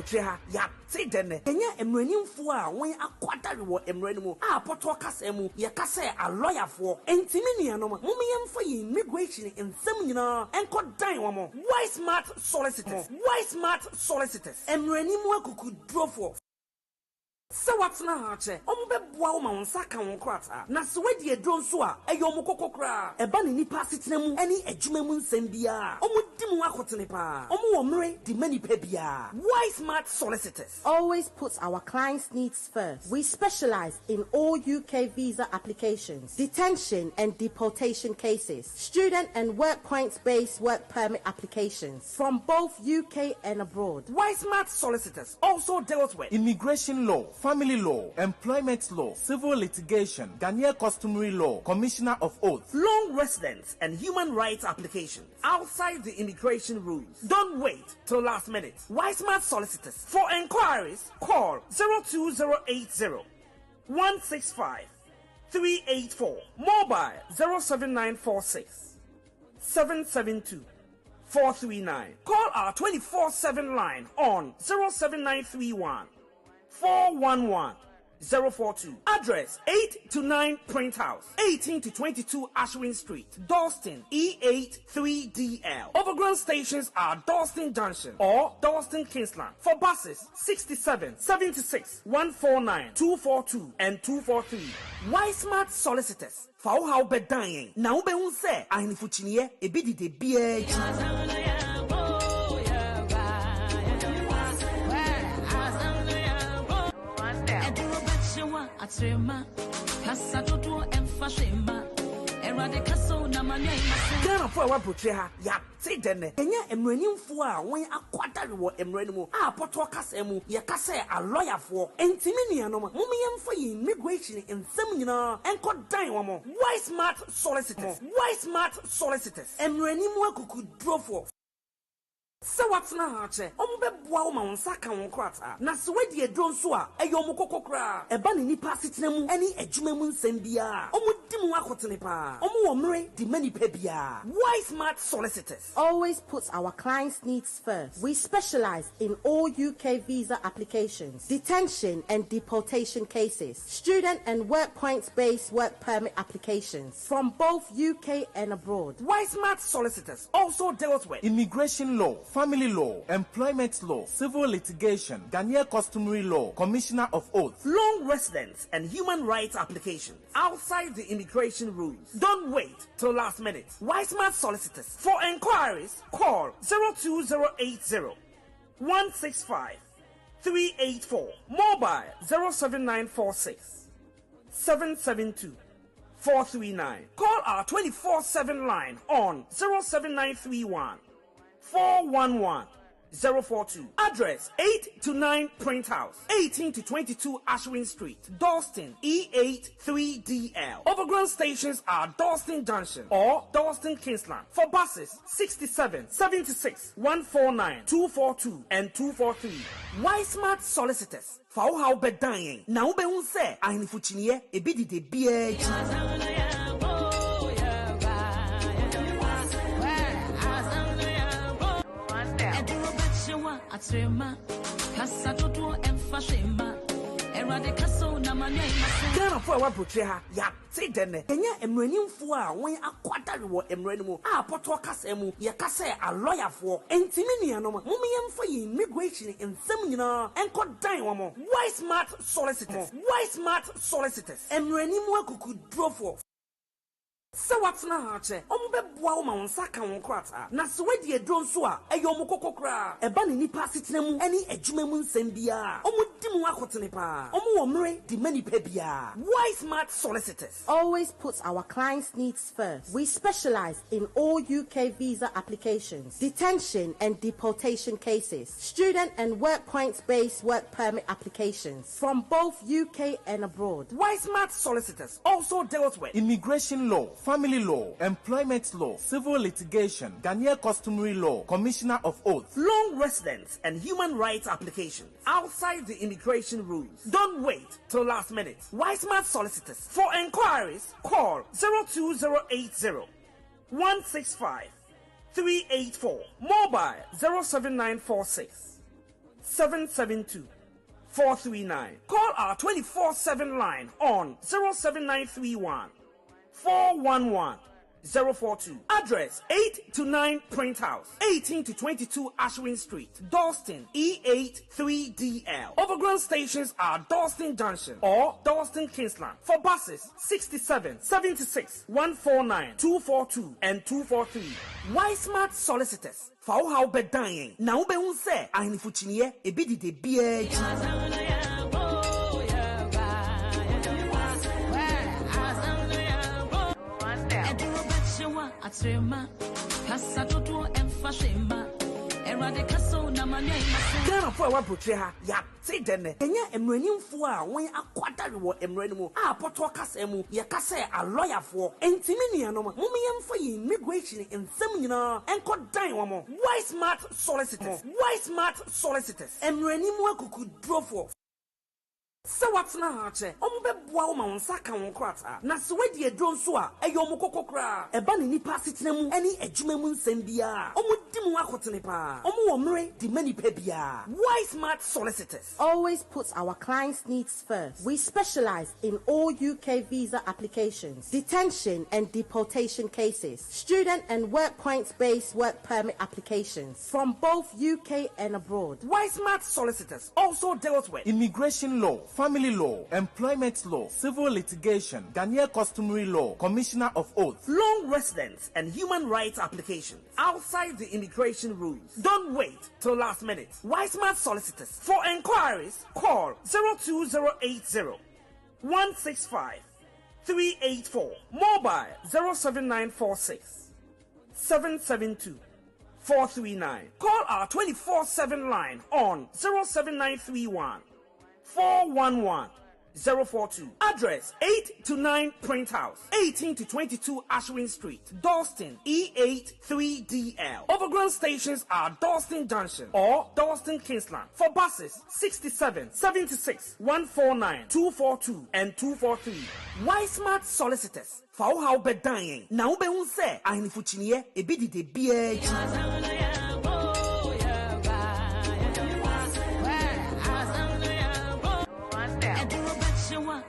Abotreha, ya, say dene. Kenya emrenim fua, when a quarter wo emrenimu, a potokas emu, yakase a lawyer for, and Timinianoma, Mumian for immigration in Semina, and called Dynamo, Wisemart Solicitors, Wisemart Solicitors, emrenimu could draw for. So what's na hache? Ombeboa ma nsaka won krata. Na se wedi edron so a eyom kokokra. Eba ne nipa sitinemu eni adwuma mu nsem bia. Omudi mu akotene pa. Omo wo mre di mani pa bia. Wisemart Solicitors always puts our clients' needs first. We specialize in all UK visa applications, detention and deportation cases, student and work points-based work permit applications from both UK and abroad. Wisemart Solicitors also deals with immigration law, family law, employment law, civil litigation, Ghanaian customary law, commissioner of oath, long residence and human rights applications outside the immigration rules. Don't wait till last minute. Wisemart Solicitors. For enquiries, call 02080 165 384, mobile 07946 772 439. Call our 24/7 line on 07931 411 042. Address 8 to 9 Print House, 18 to 22 Ashwin Street, Dalston, E8 3DL. Overground stations are Dalston Junction or Dalston Kingsland. For buses, 67, 76, 149, 242 and 243. Wisemart Solicitors. For how be dying. Now be unse. Ahinifuchiniye ebidi de biye. Atrema kasa dodo emfa hwema erade kaso na manya Ghana for Abotreha, ya, say dene. Kenya emrenim fua, when a quarter wo emrenimu, a potokas emu, yakase a lawyer for, and Timinianoma, Mumian for immigration in Semina, and called Dynamo, Wisemart Solicitors, Wisemart Solicitors, emrenimu could draw for. So what's na hache? Ombeboa ma nsaka won krata. Na se wedi edron so a eyom kokokra. Eba ne nipa sitinemu eni adwuma mu nsem bia. Omudi mu akotene pa. Omo wo mre di mani pa bia. Wisemart Solicitors always puts our clients' needs first. We specialize in all UK visa applications, detention and deportation cases, student and work points-based work permit applications from both UK and abroad. Wisemart Solicitors also deals with immigration law, family law, employment law, civil litigation, Ghanaian customary law, commissioner of oath, long residence and human rights applications outside the immigration rules. Don't wait till last minute. Wisemart Solicitors. For enquiries, call 02080 165 384, mobile 07946 772 439. Call our 24/7 line on 07931 411 042. Address 8 to 9 Print House, 18 to 22 Ashwin Street, Dalston, E8 3DL. Overground stations are Dalston Junction or Dalston Kingsland. For buses, 67, 76, 149, 242 and 243. Wisemart Solicitors. For how be dying. Now be unse. Ahinifuchiniye ebidi de biye. Atrema kasa dodo emfa hwema erade kaso na manya Ghana for Abotreha, ya, say dene. Kenya emrenim fua, when a quarter wo emrenimu, a potokas emu, yakase a lawyer for, and Timinianoma, Mumian for immigration in Semina, and called Dynamo, Wisemart Solicitors, Wisemart Solicitors, emrenimu could draw for. So what's na hache? Ombeboa ma nsaka won krata. Na se wedi edron so a eyom kokokra. Eba ne nipa sitinemu eni adwuma mu nsem bia. Omudi mu akotene pa. Omo wo mre di mani pa bia. Wisemart Solicitors always puts our clients' needs first. We specialize in all UK visa applications, detention and deportation cases, student and work points-based work permit applications from both UK and abroad. Wisemart Solicitors also deals with immigration law, family law, employment law, civil litigation, Ghanaian customary law, commissioner of oath, long residence and human rights applications outside the immigration rules. Don't wait till last minute. Wisemart Solicitors. For enquiries, call 02080 165 384, mobile 07946 772-439. Call our 24/7 line on 07931 411 042. Address 8 to 9 Print House, 18 to 22 Ashwin Street, Dalston, E8 3DL. Overground stations are Dalston Junction or Dalston Kingsland. For buses, 67, 76, 149, 242 and 243. Wisemart Solicitors. For how be dying. Now be unse. I ni fuchiniye ebidi de biye. Atrema kasa todo emfashema erade kaso na manya Ghana for wa brotre ha ya say dene enya emranimfo a won akwadare wo emranimu a poto kasa mu ye kasa a lawyer for entimi nuanom mum yemfa yi immigration ensem nyina enko dan wo mo Wisemart Solicitors emranimu akuku drofo so what's na hache beboa wo ma wonsa ka won krata na se wedi edro nso a eyo mo kokokra eba ne nipa setena mu ani adwuma mu nsem bia di mu akotene pa wo mere di mani pa bia. Wisemart Solicitors always puts our clients' needs first. We specialize in all UK visa applications, detention and deportation cases, student and work points-based work permit applications from both UK and abroad. Wisemart Solicitors also deals with immigration law, family law, employment law, civil litigation, Ghanaian customary law, commissioner of oath, long residence and human rights applications outside the immigration rules. Don't wait till last minute. Wisemart Solicitors. For enquiries, call 02080 165 384. Mobile 07946 772 439. Call our 24/7 line on 07931 411 042. Address 8 to 9 Print House, 18 to 22 Ashwin Street, Dalston, E8 3DL. Overground stations are Dalston Junction or Dalston Kingsland. For buses, 67, 76, 149, 242 and 243. Wisemart Solicitors. For how be dying. Now be unse. I ni fuchiniye ebidi de biye.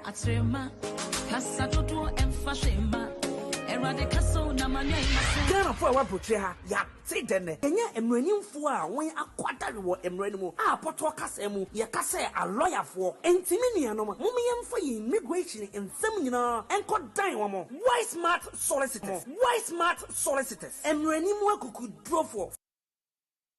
Atrema kasa todo emfashema erade kaso na manya Ghana for wa brotre ha ya say dene enya emranimfo a won akwadare wo emranimu a poto kasa mu ye kasa a lawyer for entimi nuanom mum yemfa yi immigration ensem nyina enko dan wo mo Wisemart Solicitors emranimu akuku drofo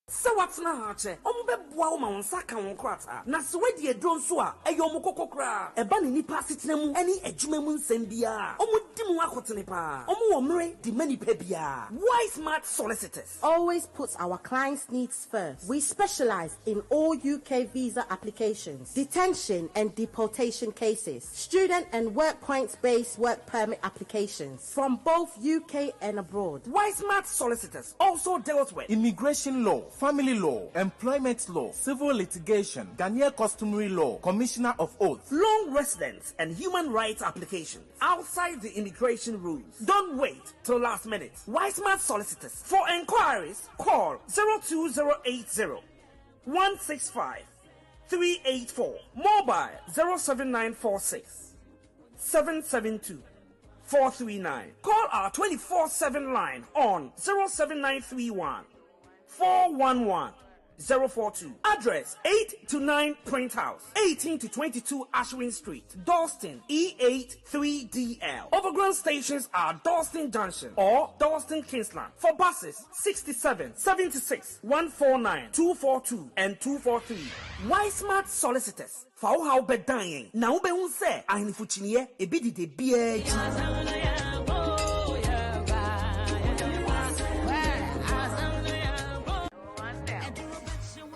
so what's na hache beboa wo ma wonsa ka won krata na se wedi edro nso a eyo mo kokokra eba ne nipa setena mu ani adwuma mu nsem bia di mu akotene pa wo mere di mani pa bia. Wisemart Solicitors always puts our clients' needs first. We specialize in all UK visa applications, detention and deportation cases, student and work points-based work permit applications from both UK and abroad. Wisemart Solicitors also deals with immigration law, family law, employment law, civil litigation, Ghanaian customary law, commissioner of oath, long residence and human rights applications outside the immigration rules. Don't wait till last minute. Wisemart Solicitors. For enquiries, call 02080 165 384. Mobile 07946 772 439. Call our 24/7 line on 07931 411 042. Address 8 to 9 Print House, 18 to 22 Ashwin Street, Dalston, E8 3DL. Overground stations are Dalston Junction or Dalston Kingsland. For buses, 67, 76, 149, 242 and 243. Wisemart Solicitors. For how be dying. Now be unse. I ni fuchiniye ebidi de biye.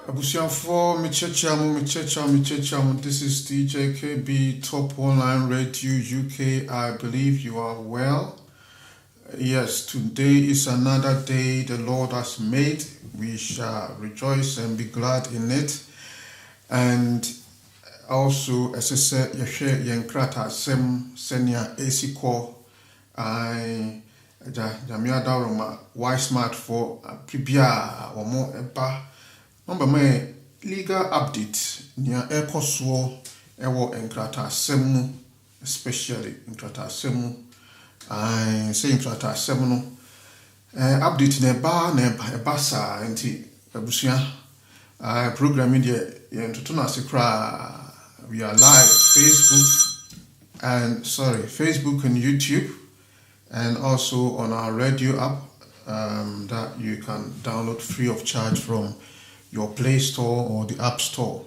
Abusiafo Michechamu. This is DJ KB Top Online Radio UK. I believe you are well. Yes, today is another day the Lord has made. We shall rejoice and be glad in it. And also, as I said, Yashe Yankrata Sem Senya Esiko I Jamia Daroma Wisemart for Pibia or more Epa. Number me legal update nia ekoso ewo enkrata semu, especially enkrata semu. I say enkrata semu no update na eba sa nti abusua program media yentoto na sekra. We are live Facebook and YouTube, and also on our radio app that you can download free of charge from your Play Store or the App Store.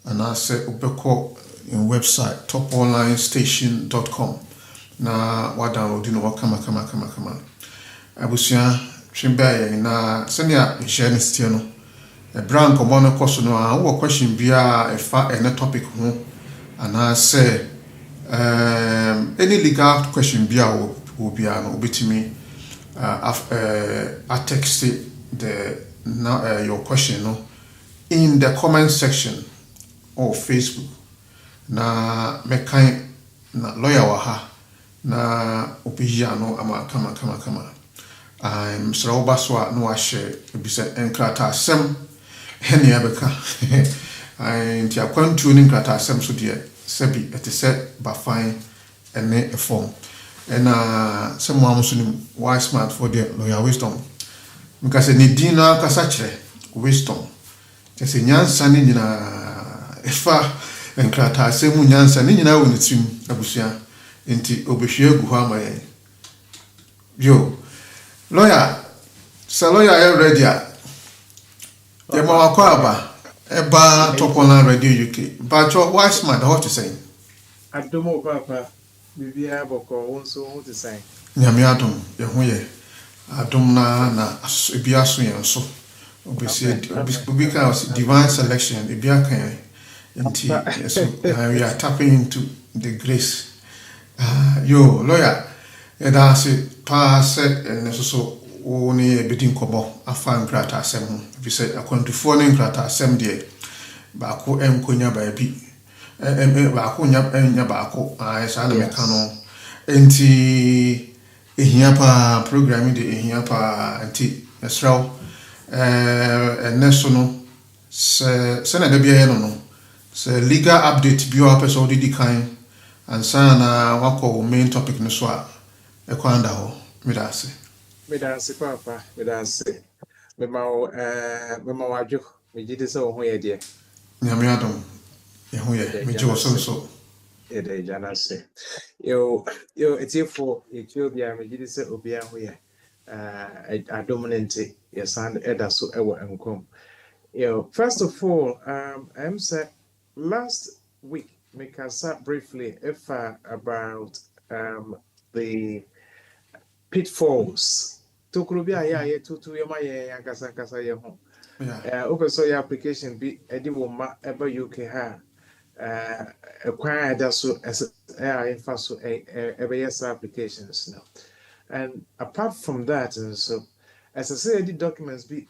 And I said ubeko in website toponlinestation.com. Na wa download no kama. Abusia twemba na senia share stia no. A brand common course no a question bia efa any topic ho. And I say any legal question bia will be an obitimi I text your question no in the comment section of Facebook. Na mekai na lawyer wa ha na obia no ama kama. I'm Sraubaswa no a share bisa enkrata sem hene abeka. And tia kwantu ni enkrata sem so de sebi etese ba fine ene e form. And some Muslim Wisemart for the lawyer wisdom. Because ni dina kasachre wisdom. Just nyansa ni nyina efa enkrata semu nyansa ni nyina woni tim abusia enti obehwe gu ho amaye. Yo lawyer are ready. Yema wakwaba eba Top Online Radio UK. But your Wisemart what to say? Adomo papa bibia boko wonso ho te sai. Nyame adom ye ho ye. Adom na ebia so yen so. Obi ka divine selection ebia kan enti so we are tapping into the grace. Yo lawyer that's it pass and so only bidding kobo afa nkrata asem ho. If you say akwantufo ne nkrata asem de ba ko enkonya ba bi ba ko nya ba ko sa na meka no enti ehia pa programming de ehia pa enti esraw eneso no se na da bia no se legal update bi o person di kan ansa na wako main topic no so a ekwanda ho midase Papa medase mema wajo mejide se ho ye de nyame adom ye ho ye meje wo so ede janase yo etifo Ethiopia mejide se obia ho ye adominant yesan eda so ewo enkom. Yo, first of all, I'm say last week make us briefly about the pitfalls. Tokrobia ya tutu yema ya kasa ye ho. Open so your application be edi woma eba UK ha. Acquire that so as so yes applications now. And apart from that, and so as I say, the documents be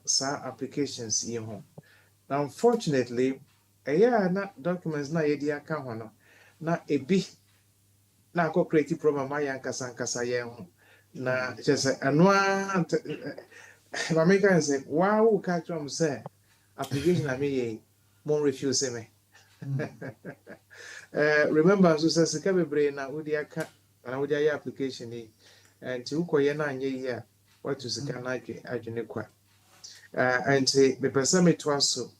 sa applications ye home. Now, unfortunately, na documents na yedi aka hono na ebi na ko create problem ma yan kasa ye ho na just anwa ma make can say wow catch am say application na me ye mon refuse me. Remember so say sika bebre na udi aka na udi aye application ni and ukoye na anye here what to sika na adwene kwa and say me person me to aso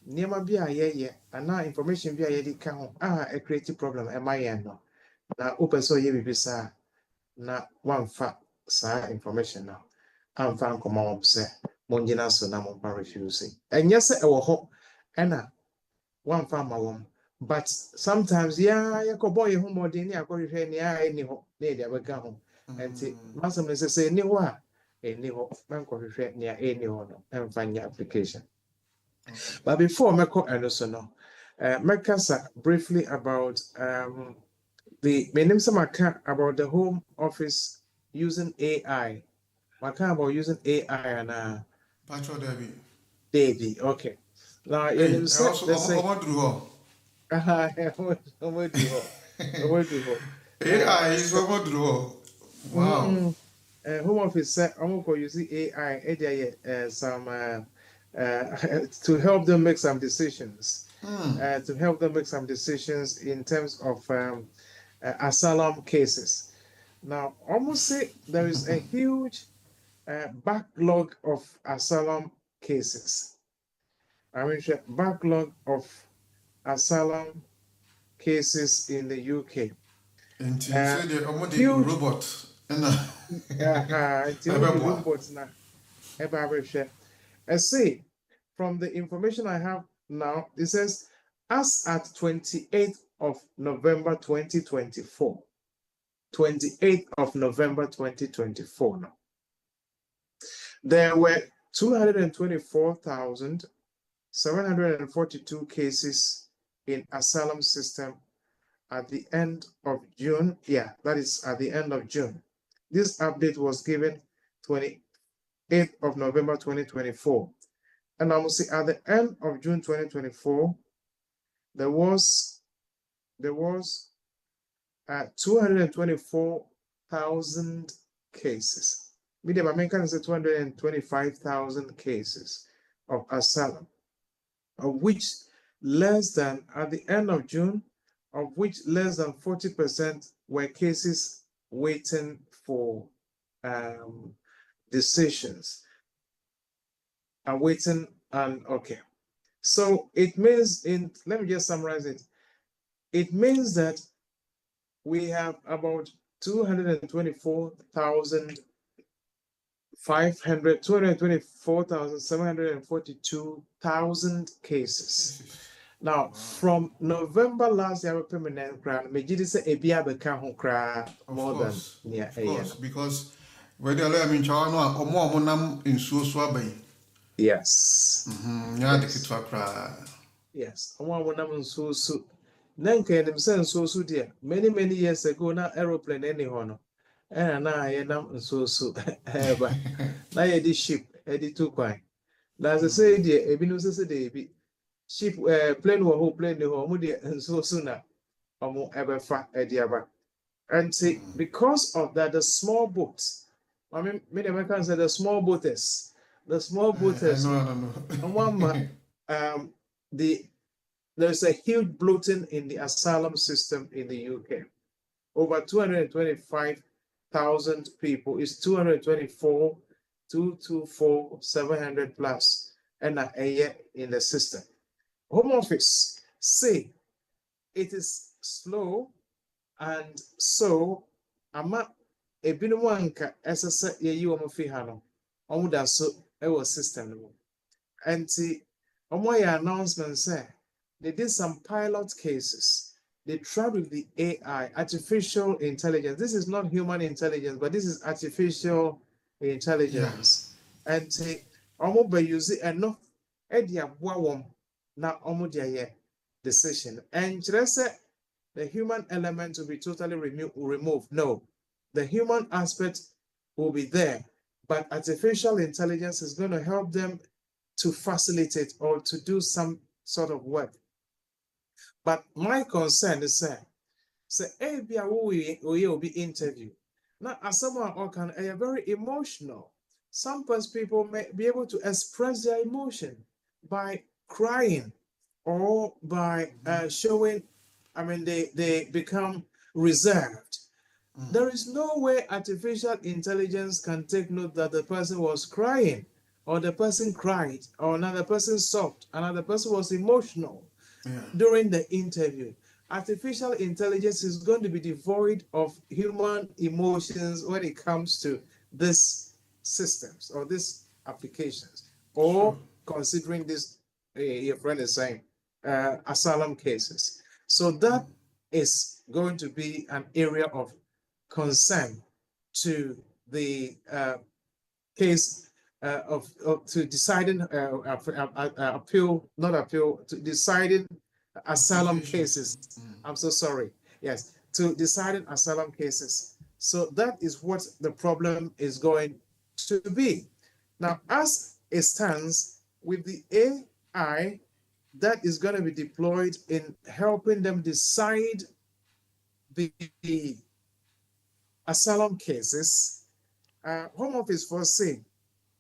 niema bi aye ana information bi aye di ka ho a create problem e my no na open so ye bibisa na wanfa sa information na amfa nkoma wo se monjina so na mo refuse enye se e wo ho ena wanfa ma wo but sometimes ya ko boy ho modern ya ko hwehwe ni a eni ho na e dia bega ho enti masam ne se ni ho a eni ho man ko hwehwe ni a eni ho no emfa nya application. But before Meko Enosono, Mekasa briefly about the name about the Home Office using AI. Maka about using AI and Patrol Davy. Okay. Now you say AI is what do. Wow. Home Office said I'm going to use AI some to help them make some decisions. To help them make some decisions in terms of asylum cases. Now, almost say there is a huge backlog of asylum cases. I mean, backlog of asylum cases in the UK. And you say the Huge robot. the robots now. I see from the information I have now, it says as at 28th of November 2024. 28th of November 2024 now. There were 224,742 cases in asylum system at the end of June. Yeah, that is at the end of June. This update was given 28th of November 2024. And I will say at the end of June 2024, there was 224,000 cases. Medium American say 225,000 cases of asylum, of which less than, at the end of June, of which less than 40% were cases waiting for decisions. Awaiting and okay. So it means let me just summarize it. It means that we have about 224,742 cases. Now, from November last year, permanent crowd, say a more than yeah, of course, because where the I mean, China or more monam in Suabai. Yes. Yes. So Nanka and himself so dear. Many years ago, now aeroplane any honor. And now I am so ever. Now I ship, Eddie two quine. As I say, dear, a binus a ship plane who plane the home and so sooner. Ever fat a and see, because of that, the small boats. I mean, many Americans say the small boaters. The small boaters. No. And one there's a huge bloating in the asylum system in the UK. Over 225,000 people is 224,700 plus and a year in the system. Home Office say it is slow, and so ama ebinu wanka esese yeyi omo fi ha no omo da so e wo system no enti omo ya announcement say they did some pilot cases. They tried with the AI, artificial intelligence. This is not human intelligence, but this is artificial intelligence. Yeah. And omo be use enough edia boa na omo dia decision. And the human element will be totally removed. No, the human aspect will be there, but artificial intelligence is going to help them to facilitate or to do some sort of work. But my concern is that will be interviewed. Now, as someone who can very emotional, some people may be able to express their emotion by crying or by showing. I mean, they become reserved. There is no way artificial intelligence can take note that the person was crying, or the person cried, or another person sobbed, another person was emotional during the interview. Artificial intelligence is going to be devoid of human emotions when it comes to these systems or these applications, or considering this, your friend is saying, asylum cases. So that is going to be an area of concern to the case to deciding to deciding asylum cases. I'm so sorry. Yes, to deciding asylum cases. So that is what the problem is going to be. Now, as it stands, with the AI that is going to be deployed in helping them decide the asylum cases, Home Office foresee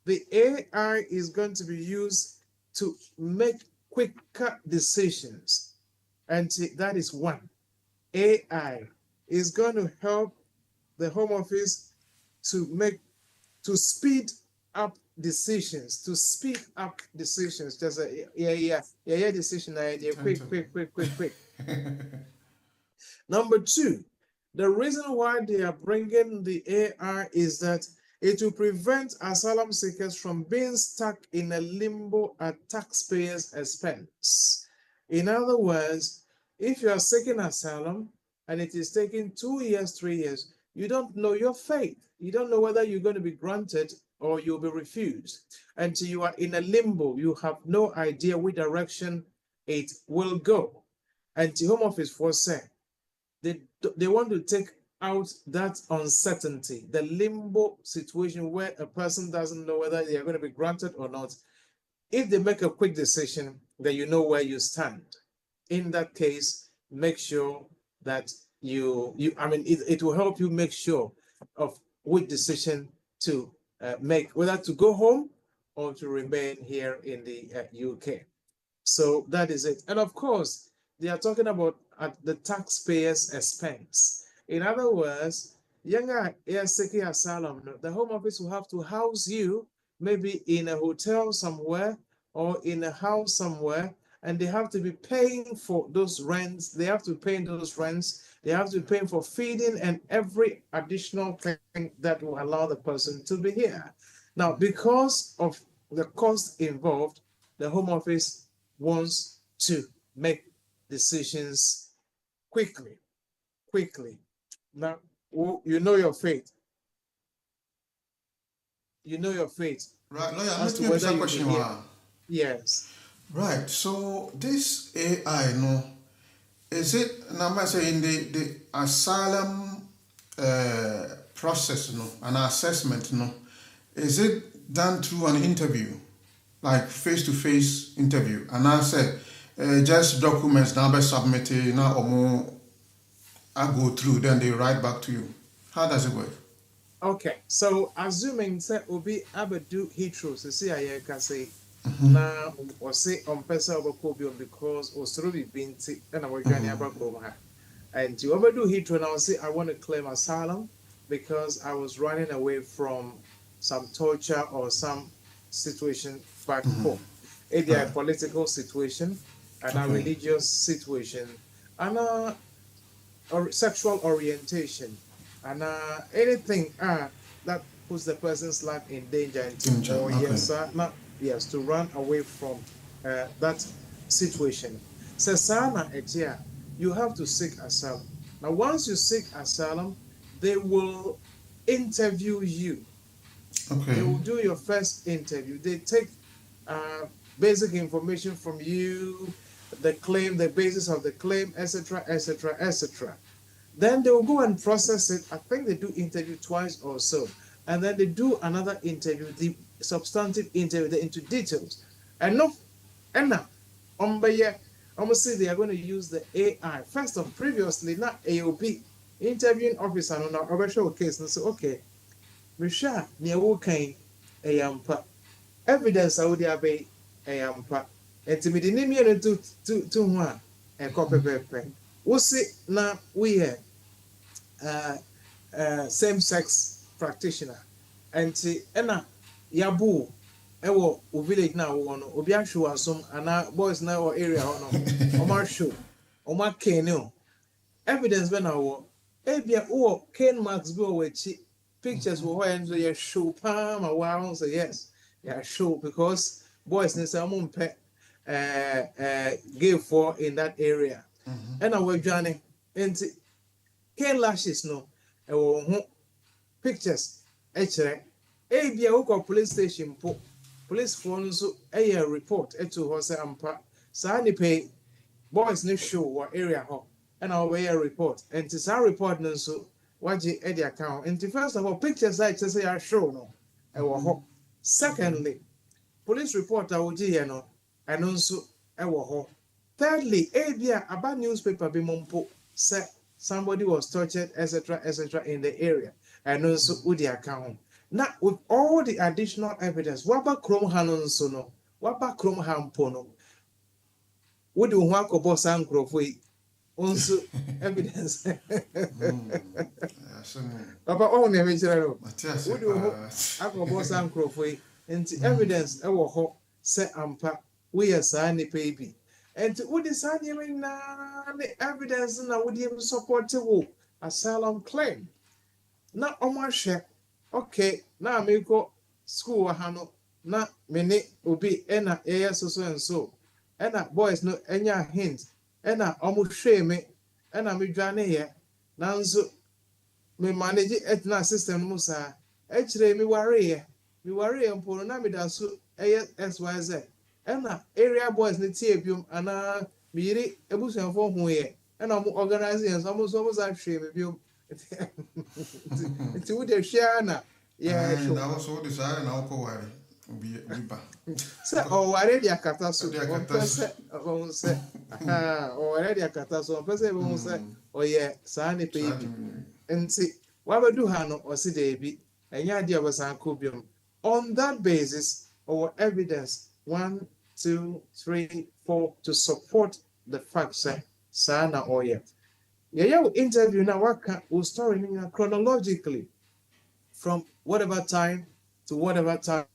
the AI is going to be used to make quicker decisions. And that is one. AI is going to help the Home Office to speed up decisions, Just a decision idea, quick. Number two, the reason why they are bringing the AI is that it will prevent asylum seekers from being stuck in a limbo at taxpayers' expense. In other words, if you are seeking asylum and it is taking 2 years, 3 years, you don't know your fate. You don't know whether you're going to be granted or you'll be refused. Until you are in a limbo, you have no idea which direction it will go. And the Home Office foresee they want to take out that uncertainty, the limbo situation where a person doesn't know whether they are going to be granted or not. If they make a quick decision, then you know where you stand. In that case, make sure that it will help you make sure of which decision to make, whether to go home or to remain here in the UK. So that is it. And of course, they are talking about at the taxpayer's expense. In other words, younger air seeking asylum, the Home Office will have to house you maybe in a hotel somewhere or in a house somewhere, and they have to be paying for those rents. They have to pay those rents. They have to pay for feeding and every additional thing that will allow the person to be here. Now, because of the cost involved, the Home Office wants to make decisions quickly. Now, you know your fate. Right, lawyer, let me ask a question. Yes. Right, so this AI, is it, now I say in the asylum process, an assessment, is it done through an interview, like face-to-face interview? And I said, just documents now be submitted, now or more, I go through, then they write back to you. How does it work? Okay, so assuming that Obi Abadu Hitro, so see, I can say, now or say on Pesa over Kobion because Ostrobi Binti and our Granny Abakoma. And to overdo Hitro now say, I want to claim asylum because I was running away from some torture or some situation back home. Either a political situation and a religious situation and a sexual orientation and anything that puts the person's life in danger. Yes, to run away from that situation. So, Sana Etia, you have to seek asylum. Now, once you seek asylum, they will interview you. Okay. They will do your first interview. They take basic information from you, the claim, the basis of the claim, etc., etc., etc. Then they will go and process it. I think they do interview twice or so. And then they do another interview, the substantive interview, they're into details. And now, almost say they are going to use the AI. First of previously, not AOP, interviewing officer, no, over show case, and say, okay, Misha, near Wokain, a yampa. Evidence I would have a yampa. And to me, the name here to one, and copy paper. We'll see now we have same-sex practitioner. And see, yabu, ewo village now one obi ahwe asom ana boys na or area no oma show oma kenu evidence be na wo ebia wo ken marks be wo echi pictures wo and so show pa ma wa say yes show because boys ne say am pe gay for in that area and we dwane enti ken lashes no ewo ho pictures echere ebia wo police station po police phone so a report to her say ampa sa ni pay boys ne show or area ho and our way a report and to sa report no so waje e the account and first of all pictures like say I show no e wo ho secondly police report a woji here no and also e wo ho thirdly ebia aba newspaper be mompo say somebody was tortured etc in the area and also with the account. Now, with all the additional evidence, Waba Chrome Hanon Sono, waba krom ha mpo no wode wo ho akɔbɔ saa nkurɔfo yi also evidence papa oh ne mekyerɛ no wode wo ho akɔbɔ saa nkurɔfo yi nti evidence ɛwɔ hɔ sɛ ampa woyɛ saa nipa yi bi nti wode saa nneɛma nyinaa ne evidence na wode yɛ support wo asylum claim na ɔmo ahwɛ okay na mekɔ school wɔ ha no na me ne obi ɛna ɛyɛ so and so ɛna boys no ɛnya hint ɛna ɔmo hwɛ me ɛna me dwane yɛ nanso me manage etna system no saa ɛkyerɛ me ware mpo na me da so ɛyɛ xyz ɛna area boys ne tie biom ana me yiri ebusuafo ho yɛ ɛna ɔmo organize yɛn so ɔmo sa hwɛ me biom nti wo de hwɛ na yɛ na wo so de saa na wo kɔ ware obi ba sɛ ɔware de akata so ɔmpɛ sɛ ɔware de akata so ɔmpɛ sɛ ɛbɛhu sɛ ɔyɛ saa nipa yi bi nti wabɛdu ha no ɔsi daabi ɛnyɛ adeɛ ɔbɛsan kɔ biom on that basis or evidence 1 2 3 4 to support the fact sɛ saa na ɔyɛ yɛyɛ interview na waka wo story no chronologically from whatever time to whatever time.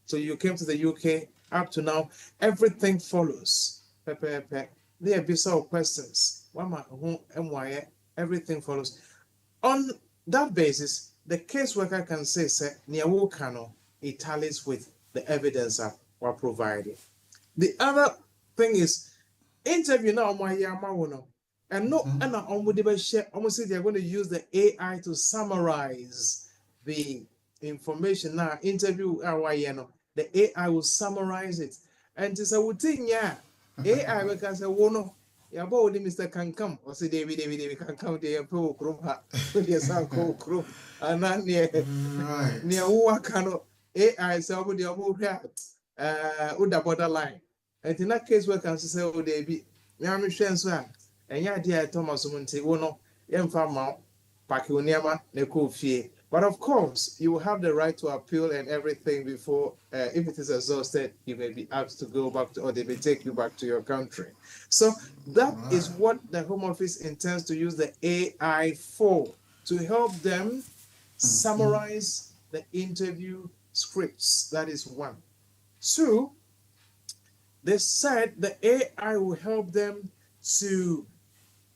So you came to the UK up to now, everything follows. There be some questions. Everything follows. On that basis, the caseworker can say, it tallies with the evidence that were provided. The other thing is, interview now, and no, and almost say they're going to use the AI to summarize the information now interview the AI will summarize it and it's a routine AI because no ya bo di Mr. Kankam or say David Kankam de po krom ha de sa ko krom ana ne wo kano AI say obo de obo hwa the borderline and in that case we can say o de bi me am hwe nso a enya de Thomas Munti wo no yemfa ma pakuniama ne ko fie. But of course, you will have the right to appeal and everything before, if it is exhausted, you may be asked to go back to, or they may take you back to your country. So that is what the Home Office intends to use the AI for, to help them summarize the interview scripts. That is one. Two, they said the AI will help them to,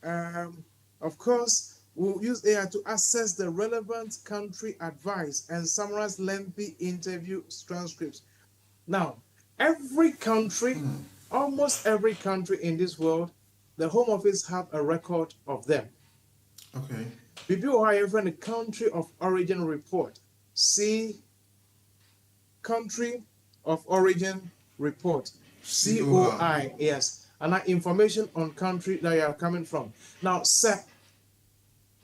of course, we'll use AI to assess the relevant country advice and summarize lengthy interview transcripts. Now, every country, almost every country in this world, the Home Office have a record of them. Okay. People are from the country of origin report. See, country of origin report. COI, yes. And that information on country that you are coming from. Now, sir,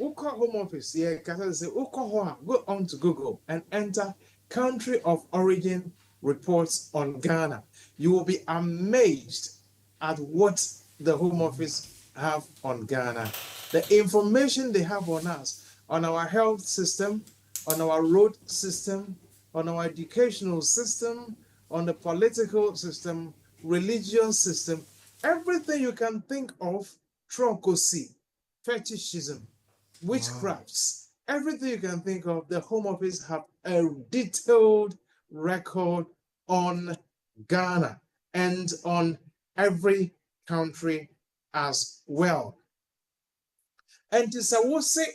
Home Office, go on to Google and enter country of origin reports on Ghana. You will be amazed at what the Home Office have on Ghana. The information they have on us, on our health system, on our road system, on our educational system, on the political system, religious system, everything you can think of, trokosi, fetishism, witchcrafts, everything you can think of, the Home Office have a detailed record on Ghana and on every country as well. And to say,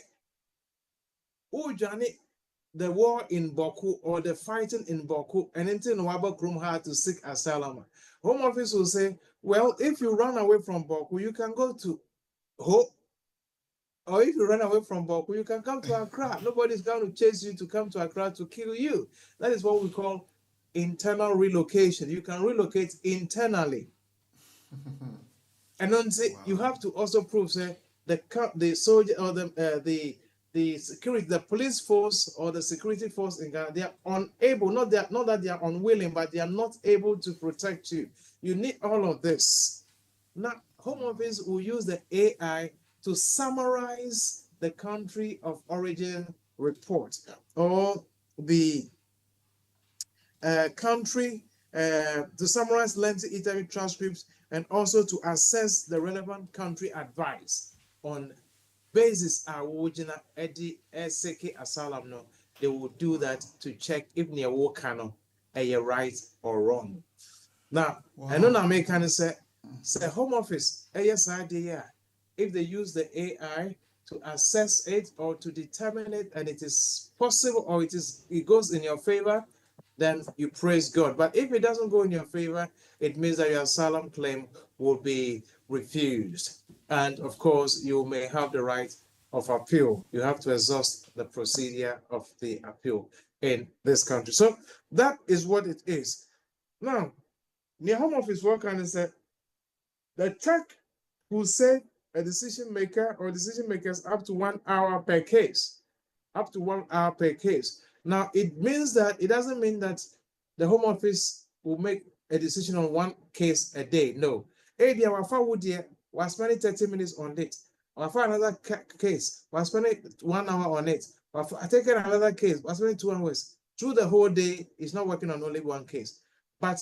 the war in Baku or the fighting in Baku, and until Nwaba Krum had to seek asylum. Home Office will say, well, if you run away from Baku, you can go to Ho. Or if you run away from Baku, you can come to Accra. Nobody's going to chase you to come to Accra to kill you. That is what we call internal relocation. You can relocate internally. And then say, you have to also prove, say, the soldier or the security, the police force or the security force in Ghana, they are unable, not that they are unwilling, but they are not able to protect you. You need all of this. Now, Home Office will use the AI to summarize the country of origin report or the country to summarize lengthy interview transcripts, and also to assess the relevant country advice on basis awojina edi eseke asylum no. They will do that to check if near wokano are right or wrong. Now, I know American say home office yes idea if they use the AI to assess it or to determine it and it is possible or it goes in your favor, then you praise God. But if it doesn't go in your favor, it means that your asylum claim will be refused. And of course, you may have the right of appeal. You have to exhaust the procedure of the appeal in this country. So that is what it is. Now, near home office work and say the check will say a decision maker or decision makers up to 1 hour per case. Up to 1 hour per case. Now, it means that it doesn't mean that the home office will make a decision on one case a day. No. Maybe we're spending 30 minutes on it. Or for another case, we're spending 1 hour on it. Or I take another case, we're spending 2 hours. Through the whole day, it's not working on only one case. But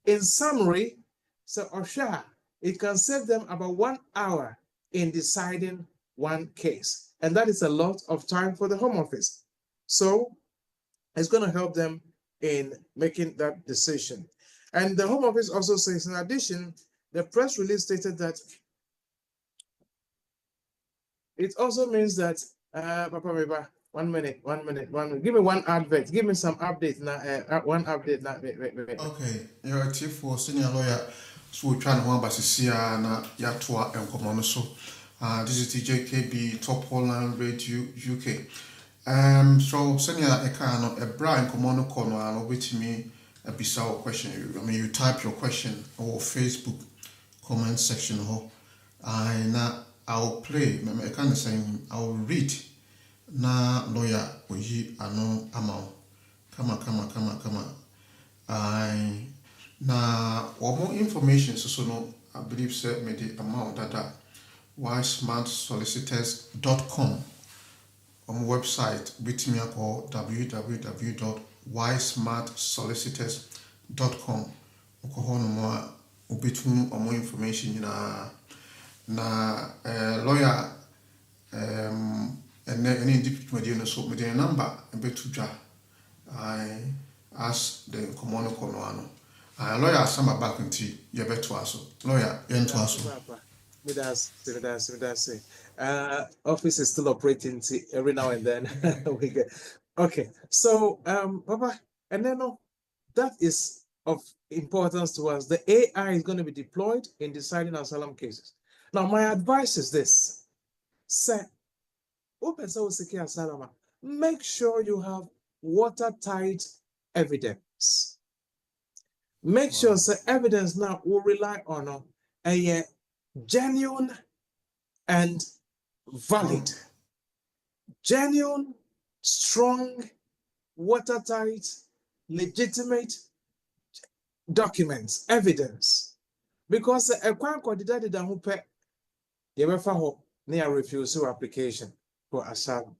in summary, so Osha, it can save them about 1 hour in deciding one case. And that is a lot of time for the home office. So it's going to help them in making that decision. And the home office also says, in addition, the press release stated that it also means that, Papa, 1 minute. Give me one advert. Give me some update now. One update now. Wait. Okay, you're a chief for senior lawyer. So we're trying to one by Sia na Yatua and Comonoso. This is TJKB Top Holland Radio UK. So senior Ekano, a Brian Comono Corner, and with me a bizarre question. I mean, you type your question or Facebook comment section. I'll play. I can't say I'll read. Na lawyer oyi ano amount. Come on. Na more information so no I believe said me the amount that wisemartsolicitors.com on website with me call www.wisemartsolicitors.com ko no more obetum more information na lawyer and any deputy so me the number betuja I ask the common konoano. Lawyer sama back into you better also. Lawyer, you into also. Office is still operating every now and then. We get okay. So Papa, and then that is of importance to us. The AI is going to be deployed in deciding asylum cases. Now, my advice is this: say, open secure asylum. Make sure you have watertight evidence. Make sure the evidence now will rely on a genuine and valid, genuine, strong, watertight, legitimate documents, evidence. Because a quan candidate that who pay you refuse your application for asylum.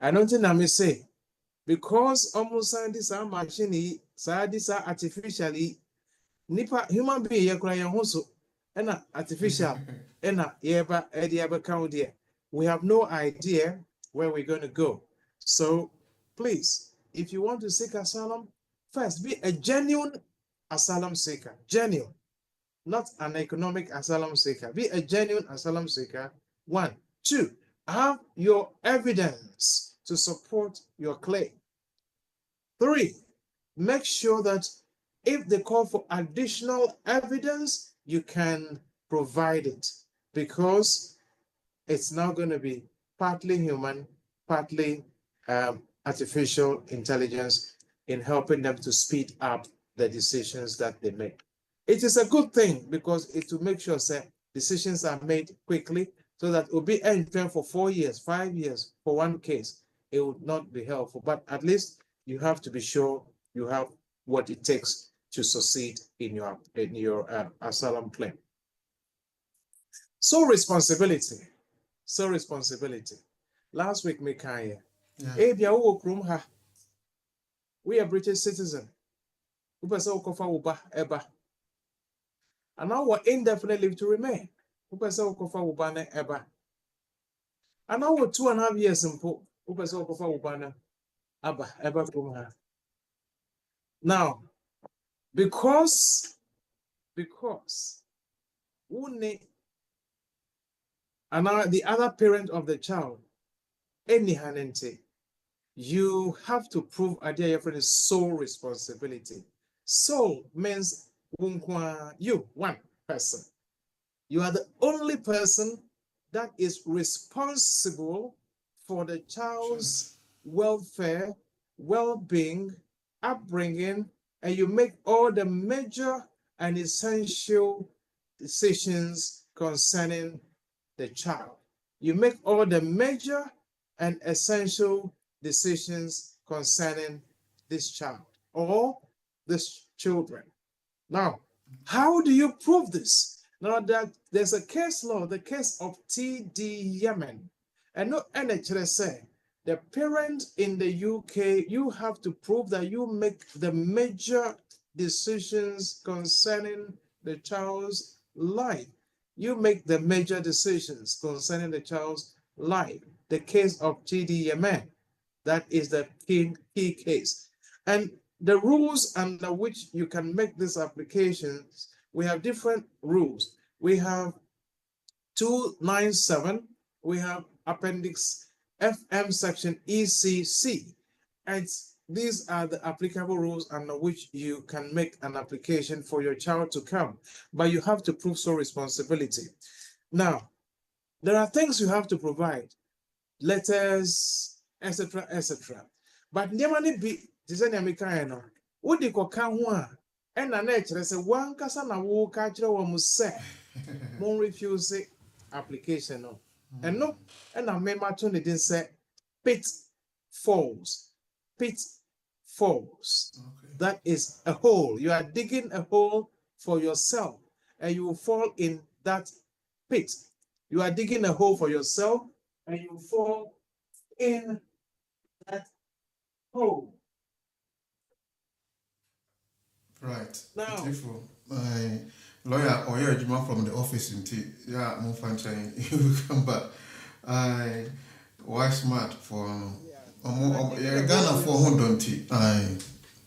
I don't think I may say because almost this machine, this artificially nipa human being you cry also and artificial and we have no idea where we're going to go. So please, if you want to seek asylum, first be a genuine asylum seeker, genuine, not an economic asylum seeker. Be a genuine asylum seeker. 1, 2, have your evidence to support your claim. 3, make sure that if they call for additional evidence, you can provide it because it's now going to be partly human, partly artificial intelligence in helping them to speed up the decisions that they make. It is a good thing because it will make sure that decisions are made quickly so that it will be ended for 4 years, 5 years for one case. It would not be helpful, but at least you have to be sure you have what it takes to succeed in your asylum claim. So responsibility. Last week, we are British citizen. Upesa ukofa uba eba. And now we're indefinite leave to remain. Upesa ukofa uba ne eba. And now we're 2.5 years simple. Upesa ukofa uba ne eba from her. Now, because Uni and now the other parent of the child, any hanente, you have to prove idea your friend is sole responsibility. Sole means you, one person. You are the only person that is responsible for the child's welfare, well-being, upbringing, and you make all the major and essential decisions concerning the child. You make all the major and essential decisions concerning this child or these children. Now, how do you prove this? Now that there's a case law, the case of T.D. Yemen, and no NHS say the parent in the UK, you have to prove that you make the major decisions concerning the child's life. You make the major decisions concerning the child's life. The case of T.D. Yemen, that is the key case. And the rules under which you can make these applications, we have different rules. We have 297, we have Appendix FM Section ECC, and these are the applicable rules under which you can make an application for your child to come, but you have to prove sole responsibility. Now, there are things you have to provide, letters, etc., etc. But nyamani bi tisani amika no. Udi koka ho a ena na ekere se wankasa na wo ka kire wo mu se mon refuse application no. Eno ena mema to ne din se pitfalls. Pitfalls. Okay. That is a hole. You are digging a hole for yourself and you will fall in that pit. You are digging a hole for yourself and you fall in that hole. Right. Now, Beautiful. My lawyer or your Juma from the office in T. Yeah, more fun trying. You come back. Wisemart for Ghana for Hondonti.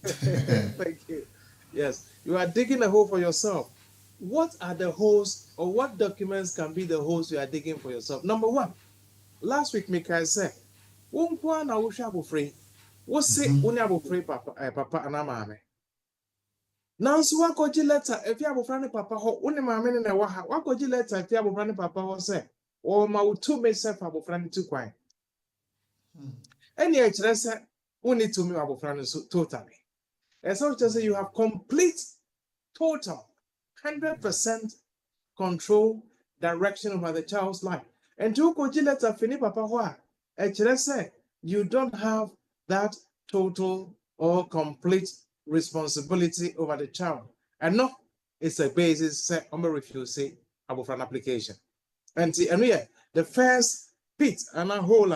Thank you. Yes, you are digging a hole for yourself. What are the holes or what documents can be the holes you are digging for yourself? Number one, last week, Mika said, Wunkwa na wusha abofre. Wose uni abofre papa anamame. Nanso wakoji letter efi abofra ne papa ho uni maame ne na wa ha wakoji letter efi abofra ne papa ho say o ma utu me self abofra ne tukwan. Any ekere say uni to me abofra ne so totally. And so to say you have complete total 100% control direction over the child's life. And to koji letter fini papa ho a ekere say you don't have that total or complete responsibility over the child. And no, it's a basis say on refuse say about an application. And see, and yeah, the first pit and a hole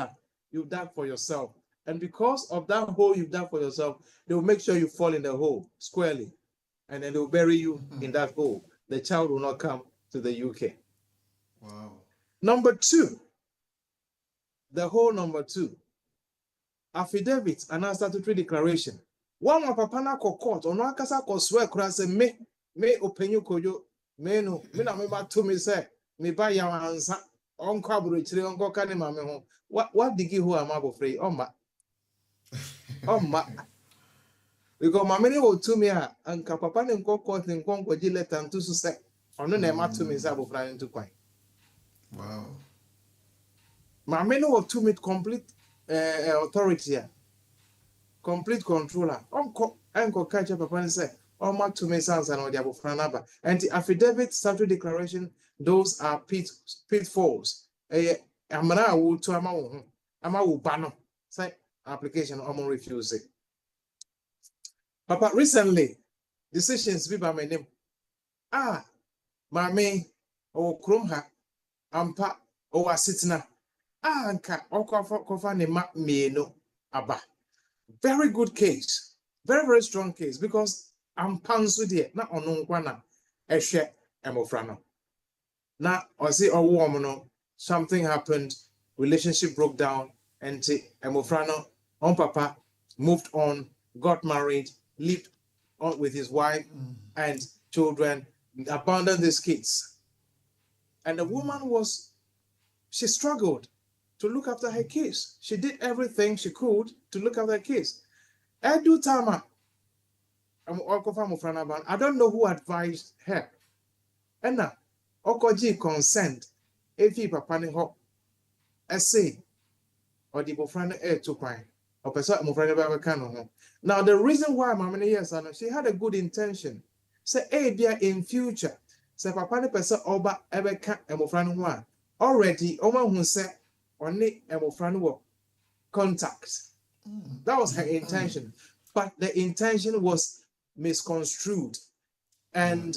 you've done for yourself. And because of that hole you've done for yourself, they will make sure you fall in the hole squarely. And then they'll bury you in that hole. The child will not come to the UK. Wow. Number two, the hole number two, affidavit and a statutory declaration. One of papa na court or no akasa ko swear kura say me openyu koyo me no me na me ba to me say me ba ya ansa onko aburo chire onko ka ne ma me ho what digi who am abofrey omma because ma me ne wo to me a anka papa ne nko court nko ji letter nto so say ono na ma to me say abofra nto kwan. Wow. Ma me ne wo to me complete authority here. Complete controller. Uncle catch papa and say, oh, my to me sounds and the abofranaba. And the affidavit, statutory declaration, those are pitfalls. Amana will to Ama will ban say application or refuse it. Papa, recently, decisions be by my name. Mame, or Krumha, Ampa, or Asitna. Anka, or Kofa ne me no, Abba. Very good case, very, very strong case, because ampanso de na ono nkwa na ehwe emofra no na osi owo no something happened, relationship broke down, and emofra no on papa moved on, got married, lived on with his wife and children, abandoned his kids. And the woman she struggled to look after her kids. She did everything she could to look after her kids. Edu Tama, I don't know who advised her. And now, Okoji consent, if he papa ni ho, essay, or the bofrana air to pine, or person mofrana. Now, the reason why Mamma yes, she had a good intention. Say, eh, in future, say, papa ni person oba ever can emofrana one. Already, Oma who said, only emofrana contact. That was her intention. But the intention was misconstrued. And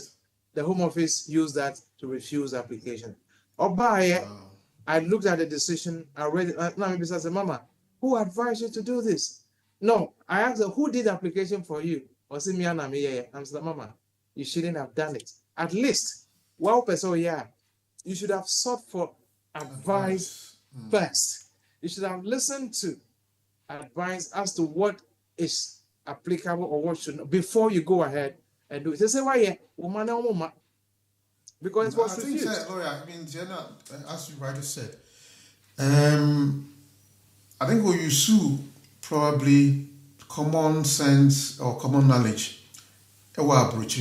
the Home Office used that to refuse the application. I looked at the decision, I read it. Now, maybe I said, Mama, who advised you to do this? No, I asked her, who did the application for you? Or see me and me, I'm saying, Mama, you shouldn't have done it. At least, you should have sought for advice first. You should have listened to advice as to what is applicable or what should not before you go ahead and do it. They say, why, woman, because it was refused. I mean, Jenna, as you rightly said, I think we use probably common sense or common knowledge. I won't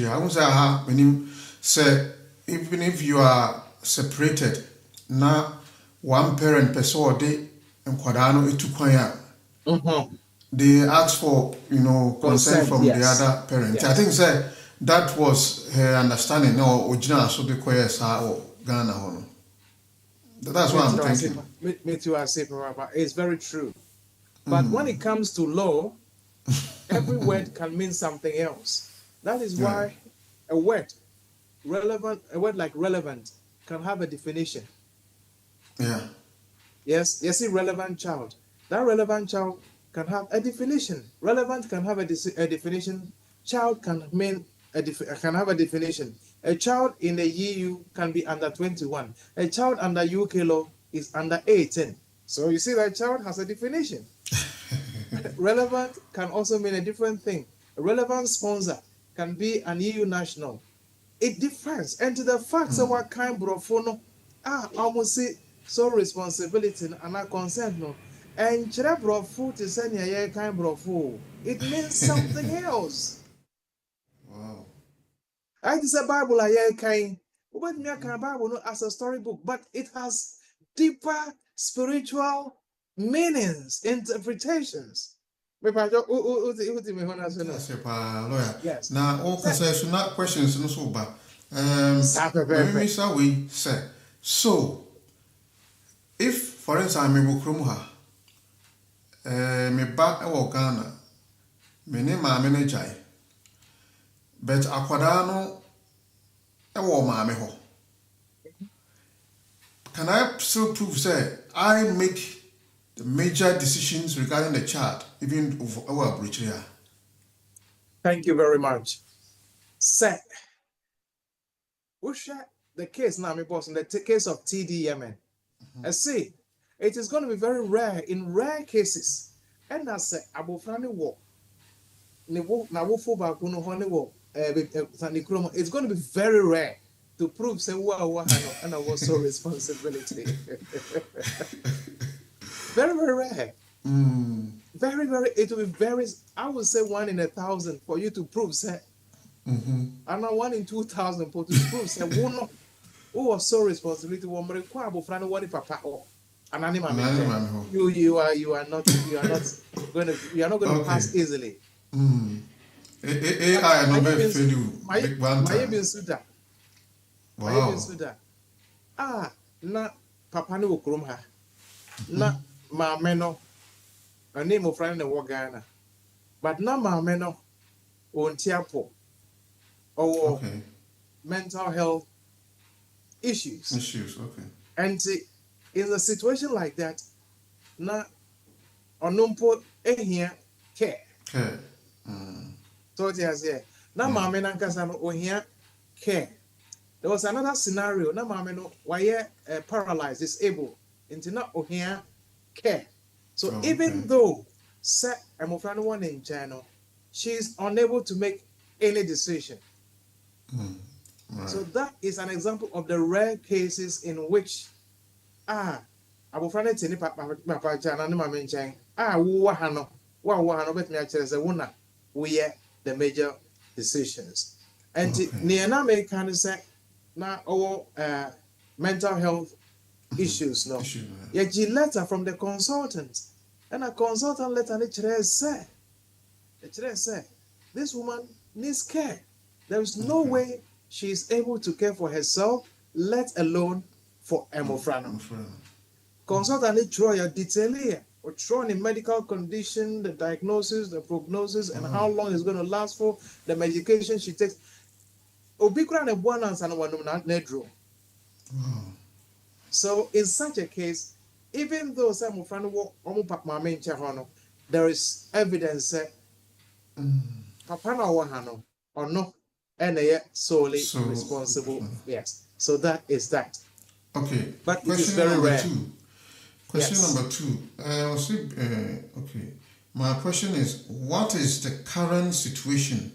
say, even if you are separated, now one parent person or they and Quadano etukwaya. They asked for, consent from the other parent. Yes. I think that was her understanding. No, original so the or Ghana. That's what I'm thinking. Me too, I say, Papa. It's very true. But when it comes to law, every word can mean something else. That is why a word like relevant can have a definition. Yeah. Yes, see, relevant child. That relevant child can have a definition. Relevant can have a definition. Child can have a definition. A child in the EU can be under 21. A child under UK law is under 18. So you see that child has a definition. Relevant can also mean a different thing. A relevant sponsor can be an EU national. It differs. And to the fact that what kind of almost say so responsibility and our consent no. And food is any kind of food. It means something else. Wow. I just a Bible kind. But me can Bible not as a storybook, but it has deeper spiritual meanings, interpretations. Yes. Now, all concern not questions no so bad. We say so. If, for instance, me bukrumu me ba ewo Ghana, me ne maame ne jai, but akwada no ewo maame ho. Can I still prove say I make the major decisions regarding the child, even over Abuja? Thank you very much. Sir, the case now, my boss, in the case of TD Yemen. I see, it is going to be very rare, in rare cases. And I say, it's going to be very rare to prove, say, and I was so responsibility. Very, very rare. Very, very, it will be very, I would say 1 in 1,000 for you to prove, say, and now 1 in 2,000 for to prove, say, who was so responsibility one more friend what papa and animal you are not going to pass easily. I know very few big one time. Na papa no okrom ha na maame no ani mo friend na wo Ghana but na maame no ontiapo mental health issues. Okay. And in a situation like that, na onumpo ehia care. Okay. So it is here. Na maame nankasa no ohia care. There was another scenario. Na maame no why paralyzed, disabled. Into na ohia care. So even though say emofra no one in China, she is unable to make any decision. Right. So that is an example of the rare cases in which abofra no tini papa China no maame nchen wo ha no betumi a kire say wo na wo ye the major decisions. And near na make can say na mental health issues no. Yeah, letter from the consultant. And a consultant letter say this woman needs care. There is no way she is able to care for herself, let alone for emofrano. Consultant draw your detail here, or draw the medical condition, the diagnosis, the prognosis, and how long it's going to last for, the medication she takes. So in such a case, even though some there is evidence that Papa no or no, and they are solely responsible. Yes. So that is that. Okay. But it is very rare. Question number 2. Okay. My question is, what is the current situation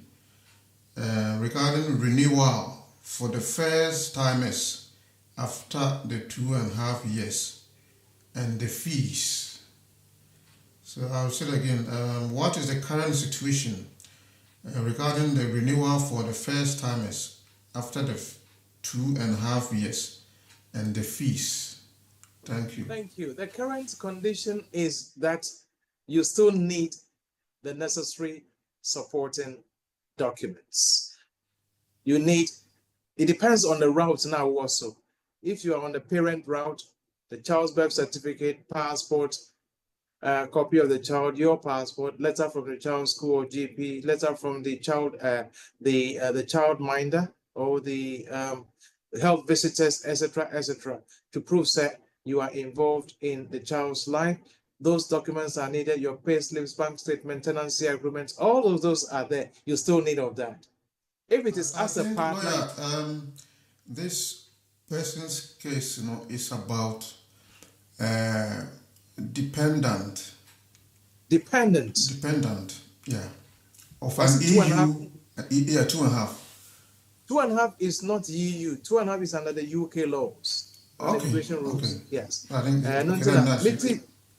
regarding renewal for the first timers after the 2.5 years and the fees? So I'll say it again. What is the current situation regarding the renewal for the first timers after the 2.5 years and the fees? Thank you. Thank you. The current condition is that you still need the necessary supporting documents. It depends on the route now also. If you are on the parent route, the child's birth certificate, passport, copy of the child, your passport, letter from the child's school or GP, letter from the child, the child minder or the health visitors, etc., to prove that you are involved in the child's life. Those documents are needed. Your pay slips, bank statement, tenancy agreements, all of those are there. You still need of that. If it is as a partner, lawyer, this person's case, is about dependent, yeah, of an EU, 2.5. 2.5 is not EU. 2.5 is under the UK laws, immigration rules. Okay. Yes. I think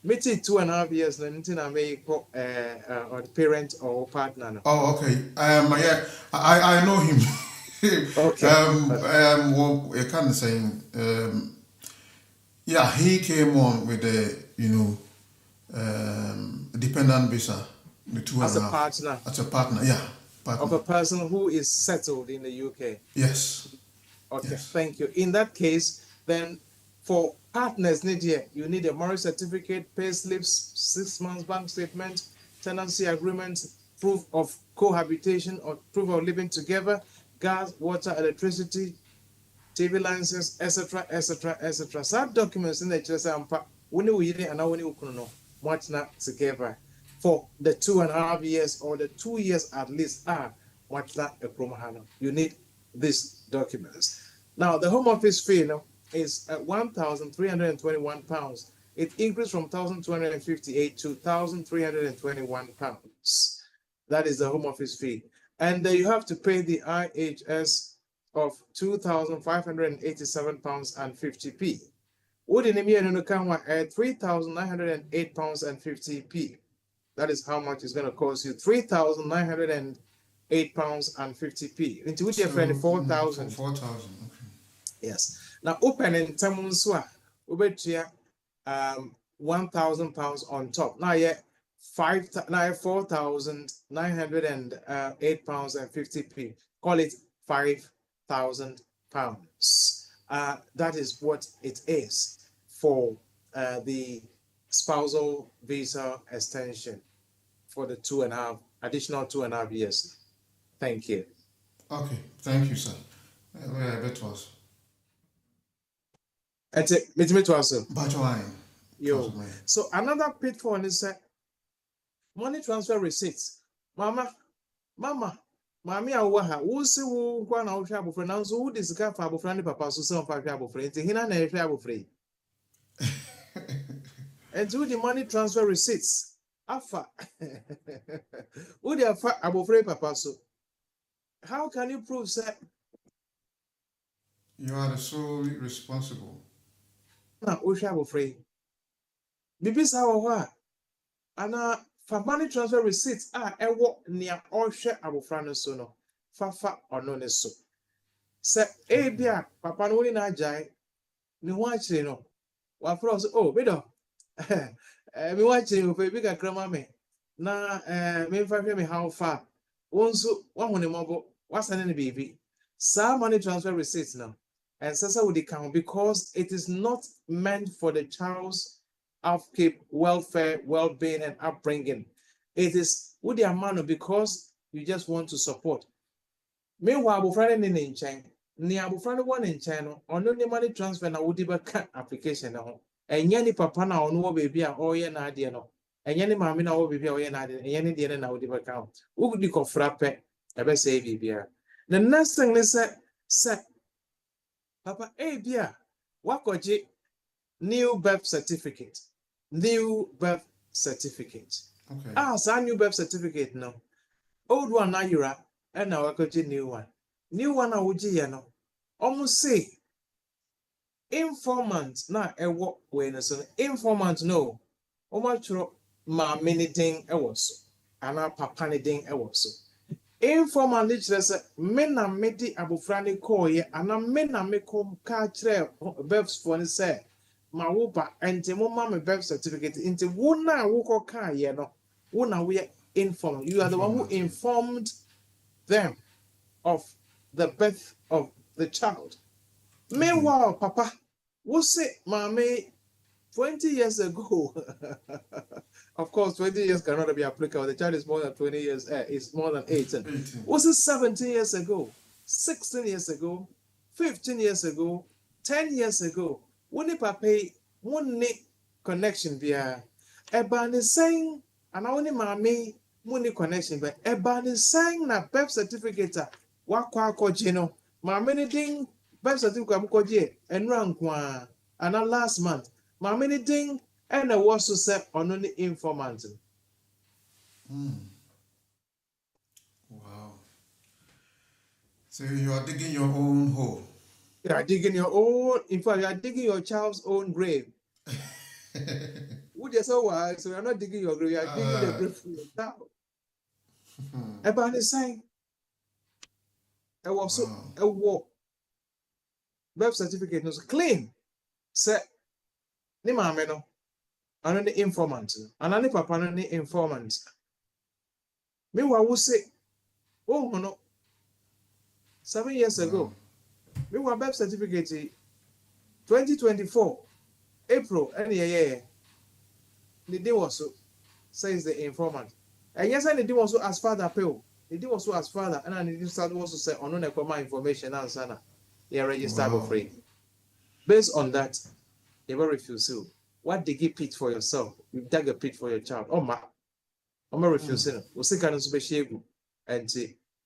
meeting 2.5 years. I may or parent or partner. Oh, okay. Yeah, I know him. Okay. I can't say. Yeah, he came on with the dependent visa, the 2.5. As a partner. As a partner, yeah. Partner. Of a person who is settled in the UK. Yes. Okay, yes. Thank you. In that case, then for partners you need a marriage certificate, pay slips, 6 months bank statement, tenancy agreement, proof of cohabitation or proof of living together, gas, water, electricity, TV licenses, etc. Some documents in the Chesampa, when we and now when you know much not together for the 2.5 years or the 2 years at least much not a promo. You need these documents. Now the Home Office fee is £1,321. It increased from 1,258 to 1,321 pounds. That is the Home Office fee, and you have to pay the IHS of £2,587.50. Would in £3,908.50. That is how much it's going to cost you. £3,908.50. Into which you have 4,000. 4,000. Okay. Yes. Now open in Tamunswa, £1,000 on top. Now £4,908.50. Call it £5,000. That is what it is for the spousal visa extension for the additional 2.5 years. Thank you. Okay, thank you, sir. That was. So another pitfall is money transfer receipts. Mama, Mami awaha, who see who one out travel for now, so who discover for friendly papa, so some travel friends, Hina and travel free. And do the money transfer receipts. Afa. Who the afa abofre papa so? How can you prove that? You are the solely responsible. Na osha abofre. Bibi sa wa ana for money transfer receipts ewo nia ohwe abofra no so no. Fafa ono ne so. Se bia papa no ni na ajai ni ho akire no. Wa fro so oh bedo. Me wa akire mo pe bi kakra ma me. Na me fa hwe me how far. Wonso wa hone mobo wasane ne baby. Sa money transfer receipts now. And Sasa would count because it is not meant for the child's upkeep, welfare, well-being, and upbringing. It is with the amount because you just want to support. Meanwhile, Friday in China, near Friday one in China, on no money transfer na would application now. And yani papa na on no baby or yen idea no. And yani mammy na baby or yen idea, and yani dear na would count. Who would you call frappe? Ever say baby. The next thing they said, Papa, bia, wakoje new birth certificate. New birth certificate. Okay. Sa new birth certificate no. Old one na yura, and now wakoje new one. New one na uji ya no. Almost say informant na ewo we no so. Informant no. Omachro ma mini ding ewo so. Ana papa ni ding ewo so. Informal literature, men na medi abofrani koye, ana men na me kom ka kire birth for ni say, ma wo ba ente mo ma me birth certificate, inte wo na wo ko ka ye no, wo na we informed. You are the one who informed them of the birth of the child. Meanwhile, Papa, wo say, Mommy, 20 years ago, of course, 20 years cannot be applicable. The child is more than 20 years, is more than 18. Was it 17 years ago, 16 years ago, 15 years ago, 10 years ago? When papa one connection via Eban is saying, and I only mammy money connection, but Eban is saying that birth certificate, wakwa kojino, mammy ding birth certificate koje, and rankwa, and last month. My many thing and I was to say on only informant. Wow. So you are digging your own hole. You are digging your own, in fact, you are digging your child's own grave. Would you say why? So you are not digging your grave, you are digging the grave for your child. About the saying, I was so a war. Birth certificate was clean. Say, ni mama no, and the informant, and any papa and the informant. Meanwhile, we say, oh no, 7 years ago, meanwhile, birth certificate 2024, April, any year, the day was so, says the informant. And yes, and the day was so as father appeal, the day was so as father, and the start also say, on no common information, and sana, they are registered for free. Based on that, they will refuse you. What they give pit for yourself, you dug a pit for your child. Oh my, I'm refusing. We'll see kind of special and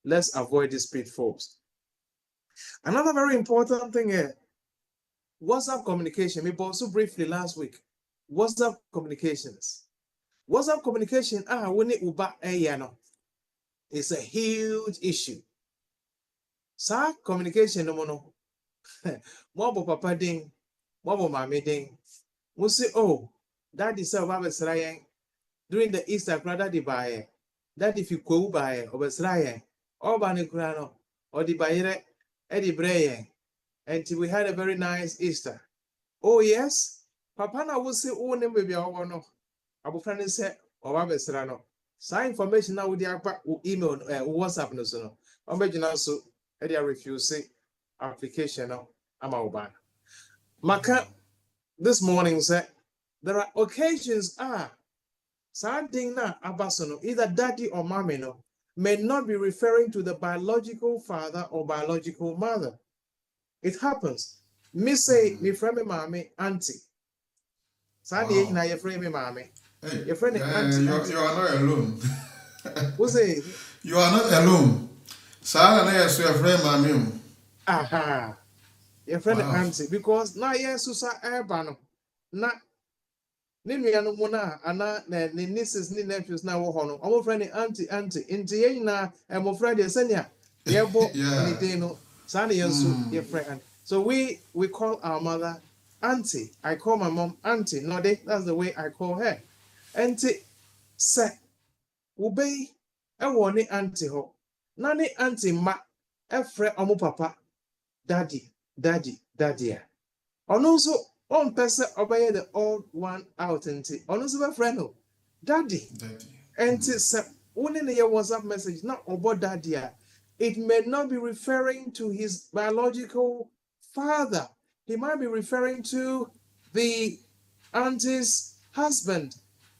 let's avoid these pitfalls. Another very important thing here, WhatsApp communication. We also briefly last week. WhatsApp communications. WhatsApp communication, when it uba it's a huge issue. Sa communication no mono. Mwabo papa ding, mwabo mami ding. We say, oh, that is a Babesrayan during the Easter, daddy buy that if you go by Obesrayan, or Banikurano, or the Bayre, Eddie Brayan, and we had a very nice Easter. Oh, yes, Papa will say, oh, name baby, I want to. Abu Franny said, or Babesrano. Some information now with the email, WhatsApp, no, so. Imagine also, Eddie refuse application now. I'm out. Maka. This morning said there are occasions something na abasono either daddy or mommy no may not be referring to the biological father or biological mother. It happens. Me say me friend me mommy auntie. Sadie na your friend me mommy. Hey, your friend auntie. You are not alone. Who say? You are not alone. Sana na yes, your friend mami. Aha. Your friend Wow. auntie because na yes susa eba no. Na ne nuanom mu na ana na ne nieces ne nephews na wo ho no. Omo friend auntie nti yen na emo friend de senia. Yebo ne Yeah. day no. Sana yensu your friend. So we call our mother auntie. I call my mom auntie. No, that's the way I call her. Auntie se ubei ewo ne auntie ho. Na ne auntie ma efre omo papa daddy a. Ono nso on pese obeye the old one out nti. Ono nso be friend no. Daddy. Daddy. Nti se one ne your WhatsApp message na obo daddy a. It may not be referring to his biological father. He might be referring to the auntie's husband,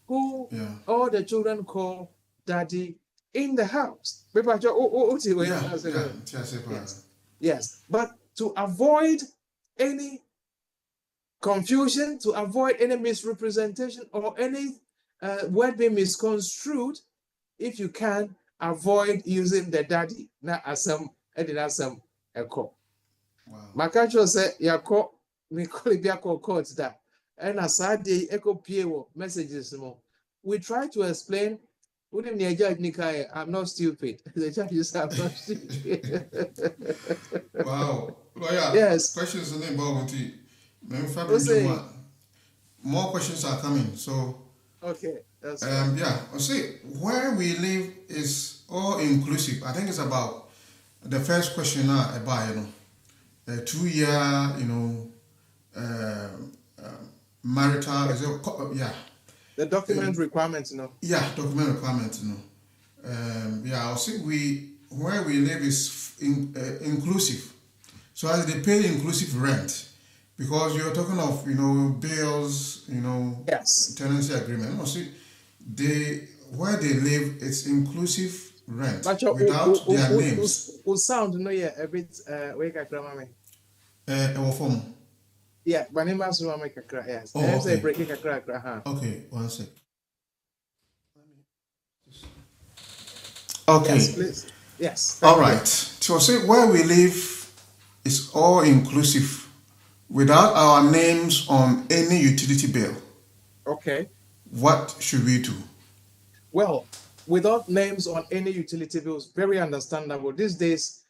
who all the children call daddy in the house. Yes. Yes. But to avoid any confusion, to avoid any misrepresentation or any word being misconstrued, if you can, avoid using the daddy. Na asam, edina asam, eko. Wow. Makacho say, yako, me call it yako court that. And as I day echo PO messages more. We try to explain. Wouldn't the judge Nikai? I'm not stupid. The judges are not stupid. Wow. Lawyer, Yes. questions in the involvement. Say, More questions are coming. So okay, that's yeah. I'll say where we live is all inclusive. I think it's about the first question now about 2 year, marital. Yeah. the document requirements, Yeah, document requirements, yeah, I'll say where we live is inclusive. So as they pay inclusive rent, because you're talking of bills, yes, tenancy agreement. I'll say where they live it's inclusive rent but without their names. Sound a bit wake up, mommy. Form. Yeah, but name is Mama Kakra, yes. Oh, okay. Break a crack, Okay, one sec. Okay. Yes, please. Yes. All right. So say where we live is all inclusive without our names on any utility bill. Okay. What should we do? Well, without names on any utility bills, very understandable. These days,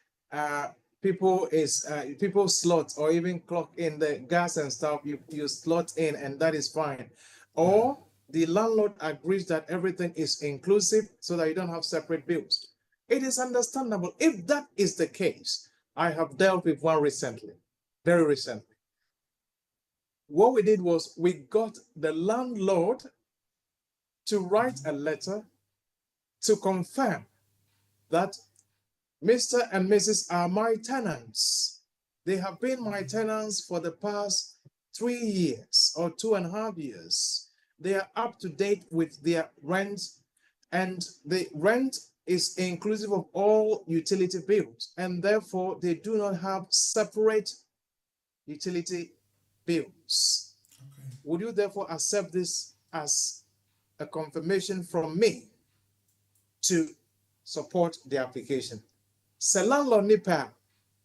people slot or even clock in the gas and stuff. You slot in, and that is fine. Or the landlord agrees that everything is inclusive, so that you don't have separate bills. It is understandable. If that is the case, I have dealt with one recently, very recently. What we did was we got the landlord to write a letter to confirm that Mr. and Mrs. are my tenants. They have been my tenants for the past 3 years or 2.5 years. They are up to date with their rent, and the rent is inclusive of all utility bills, and therefore they do not have separate utility bills. Okay. Would you therefore accept this as a confirmation from me to support the application? Sɛ landlord nipa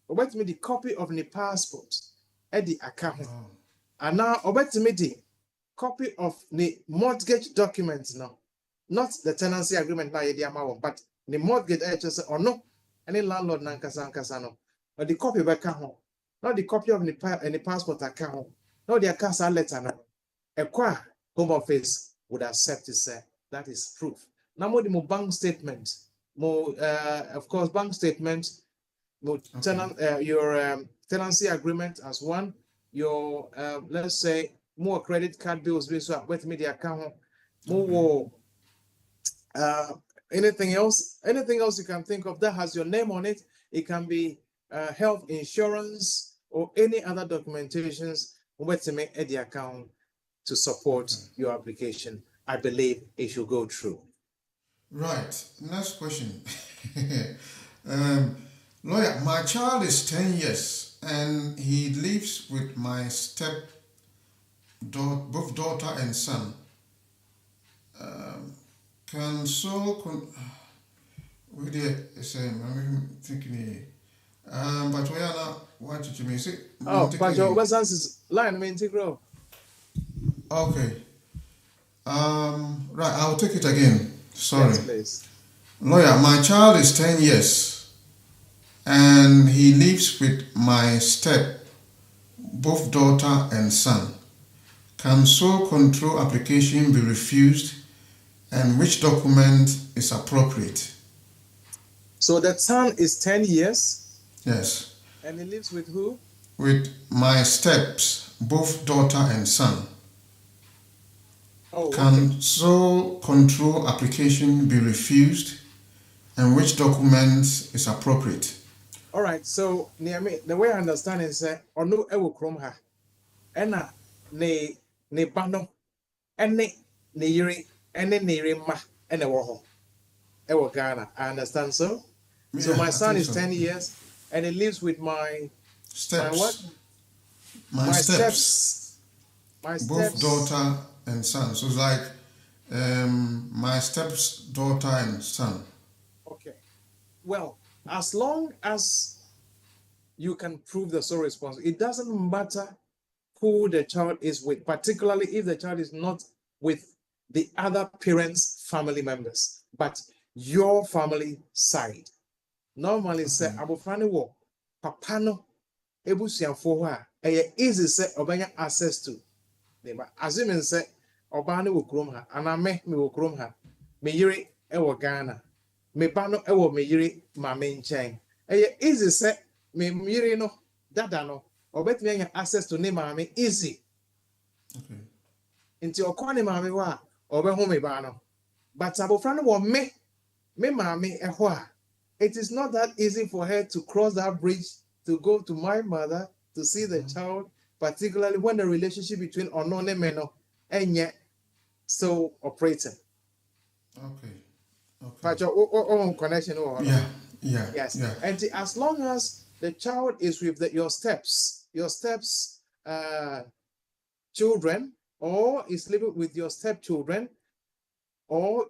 obetumi the copy of the passport at the account, and now obetumi the copy of the mortgage documents now, not the tenancy agreement na yedi ama but the mortgage just or no any landlord na nkasa no, or the copy back ho, not the copy of the passport account, not the account letter na ekwa home office would accept it, say that is proof. Now more the bank statement. More, of course, bank statement, more tenant, your tenancy agreement as one, your let's say more credit card bills, with media account, more anything else you can think of that has your name on it. It can be health insurance or any other documentations with me at the account to support your application. I believe it should go through. Right. Next question. Lawyer, my child is 10 years and he lives with my both daughter and son. We did the same. I'm thinking, but we are not watching you. Say, Oh, but your Western's line, main grow. okay. Right, I'll take it again. Sorry. Yes, please. Lawyer, my child is 10 years and he lives with my step, both daughter and son. Can sole control application be refused and which document is appropriate? So the son is 10 years. Yes. And he lives with who? With my steps, both daughter and son. Oh, Can sole control application be refused and which document is appropriate? All right, so the way I understand is that ono ewo krom ha. Ena ne bano ene ne yiri ene ne yiri ma ene wo ho. Ewo Ghana. I understand so. Yeah, so my son is so. 10 years and he lives with my Steps. My what? My steps. My Both steps. daughter and son. So it's like my step's daughter and son. Okay. Well, as long as you can prove the sole responsibility, it doesn't matter who the child is with, particularly if the child is not with the other parents' family members, but your family side. Normally, say abofrani wo papa no ebusuafo ho a easy say obanya access to. Assuming say oba no wo krom ha ana me wo krom ha me yiri e wo Ghana me ba no e wo me yiri ma me nchen easy say me yiri no dada no obetumi anya access to ne ma me easy. Okay. Nti okwa ne ma me ho a obehu me ba no, but abofra no wo me ma me e ho a it is not that easy for her to cross that bridge to go to my mother to see the child, particularly when the relationship between Ono and Meno and yet so operating. Okay. But your own connection. Yeah. Yes. Yeah. And as long as the child is with your steps children, or is living with your stepchildren, or